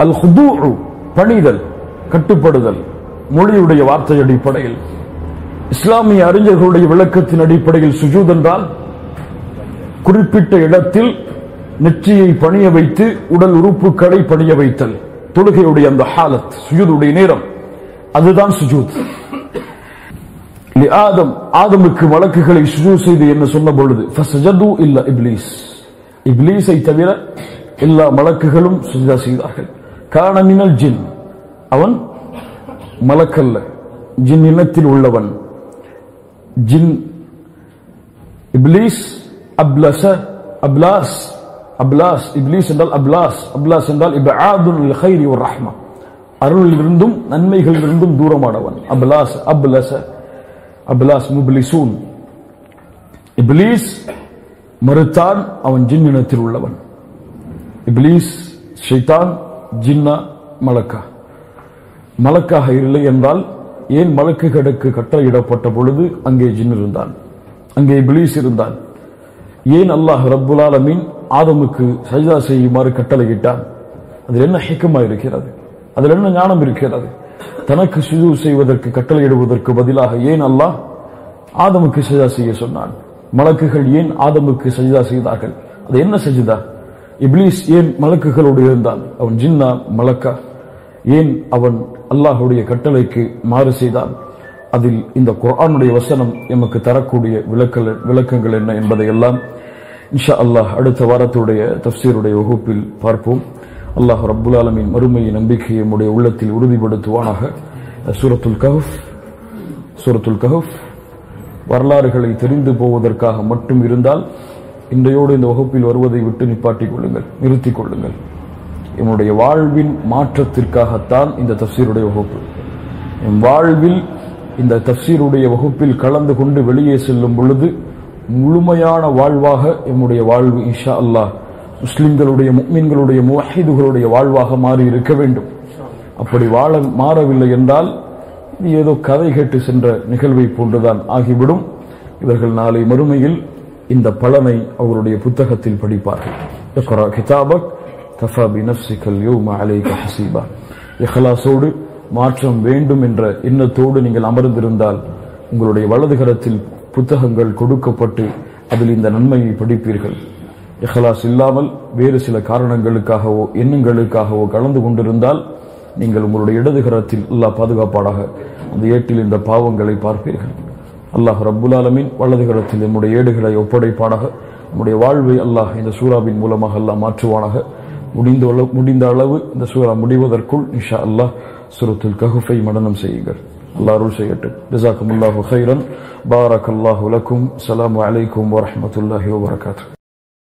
அல் ஹுதூஉ பணிதல், கட்டுப்படுதல். மொழியுடைய வார்த்தை அடிப்படையில், இஸ்லாமிய அறிஞர்களுடைய விளக்கத்தின் அடிப்படையில் சுஜூத் என்றால் குறிப்பிட்ட இடத்தில் நெற்றியை பணிய வைத்து உடல் உறுப்புகளை பணிய வைத்தல். தொழுகையுடைய அந்த ஹாலத், சுஜூதுடைய நேரம், அதுதான் சுஜூத். ஆதம், ஆதமுக்கு மலக்குகளை சுஜூத் செய்து என்ன சொன்ன பொழுது, ஃபஸஜது இல்லா இப்லீஸ், இப்லீஸை தவிர எல்லா மலக்குகளும் சுஜூத் செய்தார்கள். கான மினல் ஜின், அவன் மலக்கல்ல, ஜின் இனத்தில் உள்ளவன். ஜின் இப்லீஸ் அப்லஸ, அப்லாஸ், அப்லாஸ், இப்லீஸ் என்றால் அப்லாஸ், அப்லாஸ் என்றால் இப்ஆதுல் லில் கைரி வர் ரஹ்மா, அருளிலிருந்தும் நன்மைகளிலிருந்தும் தூரமானவன். Applause, அப்லஸ, applause முப்லிசூன். இப்லீஸ் மறுத்தான், அவன் ஜின் இனத்தில் உள்ளவன். இப்லீஸ் ஷைத்தான், ஜின்னா, மலக்கா. மலக்காக இல்லை என்றால் ஏன் மலக்குகளுக்கு கட்டளையிடப்பட்ட பொழுது அங்கே ஜின் இருந்தான், அங்கே இப்லீஸ் இருந்தான்? ஏன் அல்லாஹ் ரப்புல் ஆலமீன் ஆதமுக்கு சஜ்தா செய்யுமாறு கட்டளையிட்டான்? அதில் என்ன ஹிக்மா இருக்கிறது? அதில் என்ன ஞானம் இருக்கிறது? தனக்கு சுஜூத் செய்வதற்கு கட்டளையிடுவதற்கு பதிலாக ஏன் அல்லாஹ் ஆதமுக்கு சஜ்தா செய்ய சொன்னான்? மலக்குகள் ஏன் ஆதமுக்கு சஜ்தா செய்தார்கள்? அது என்ன சஜ்தா? இப்லீஸ் ஏன் மலக்குகளோடு இருந்தான்? அவன் ஜின்னா, மலக்கா? ஏன் அவன் அல்லாஹுடைய கட்டளைக்கு மாறு செய்தான்? அதில் இந்த குர்ஆனுடைய வசனம் எமக்கு தரக்கூடிய விளக்கங்கள் என்ன என்பதை எல்லாம் இன்ஷா அல்லாஹ் அடுத்த வாரத்துடைய தஃப்சீருடைய வகுப்பில் பார்ப்போம். அல்லாஹ் ரப்புல் ஆலமீன் மறுமையை நம்பிக்கையை நம்முடைய உள்ளத்தில் உறுதிப்படுத்துவானாக. சூரத்துல் கஹஃப், சூரத்துல் கஹஃப் வரலாறுகளை தெரிந்து போவதற்காக மட்டும் இருந்தால் இன்றையோடு இந்த வகுப்பில் வருவதை விட்டு நிப்பாட்டிக் கொள்ளுங்கள், நிறுத்திக் கொள்ளுங்கள். என்னுடைய வாழ்வின் மாற்றத்திற்காகத்தான் இந்த தஃப்சீருடைய வகுப்பு. என் வாழ்வில் இந்த தஃப்சீருடைய வகுப்பில் கலந்து கொண்டு வெளியே செல்லும் பொழுது முழுமையான வாழ்வாக என்னுடைய வாழ்வு இன்ஷா அல்லாஹ் முஸ்லிம்களுடைய முஃமின்களுடைய முவஹிதுகளுடைய வாழ்வாக மாறி இருக்க வேண்டும். அப்படி மாறவில்லை என்றால் இது ஏதோ கதை கேட்டு சென்ற நிகழ்வை போன்றுதான் ஆகிவிடும். இவர்கள் நாளை மறுமையில் இந்த பலனை அவருடைய புத்தகத்தில் படிப்பார்கள். இக்ரா கிதாபக் கஃபா பினஃப்ஸிகல் யௌம அலைக ஹஸீபா. இஹ்லாஸோடு மாற்றம் வேண்டும் என்ற எண்ணத்தோடு நீங்கள் அமர்ந்திருந்தால் உங்களுடைய வலது கரத்தில் புத்தகங்கள் கொடுக்கப்பட்டு அதில் இந்த நன்மையை படிப்பீர்கள். இஹ்லாஸ் இல்லாமல் வேறு சில காரணங்களுக்காகவோ எண்ணங்களுக்காகவோ கலந்து கொண்டிருந்தால் நீங்கள் உங்களுடைய இடது கரத்தில் அல்லாஹ் பாதுகாப்பாடாக அந்த ஏட்டில் இந்த பாவங்களை பார்ப்பீர்கள். அல்லாஹ் ரப்புல் ஆலமீன் வலது கரத்தில் நம்முடைய ஏடுகளை ஒப்படைப்பாடாக. நம்முடைய வாழ்வை அல்லாஹ் இந்த சூராவின் மூலமாக அல்லாஹ் மாற்றுவானாக. முடிந்த அளவு இந்த சூரா முடிவதற்குள் இன்ஷா அல்லாஹ் சூரத்துல் கஹ்ஃபை மனனம் செய்யுங்கள். அல்லாஹ் அருள் செய்யட்டும். ஜஸாக்குமுல்லாஹு கைரன். பாரக்கல்லாஹு லக்கும். அஸ்ஸலாமு அலைக்கும் வரஹ்மத்துல்லாஹி வபரகாத்துஹு.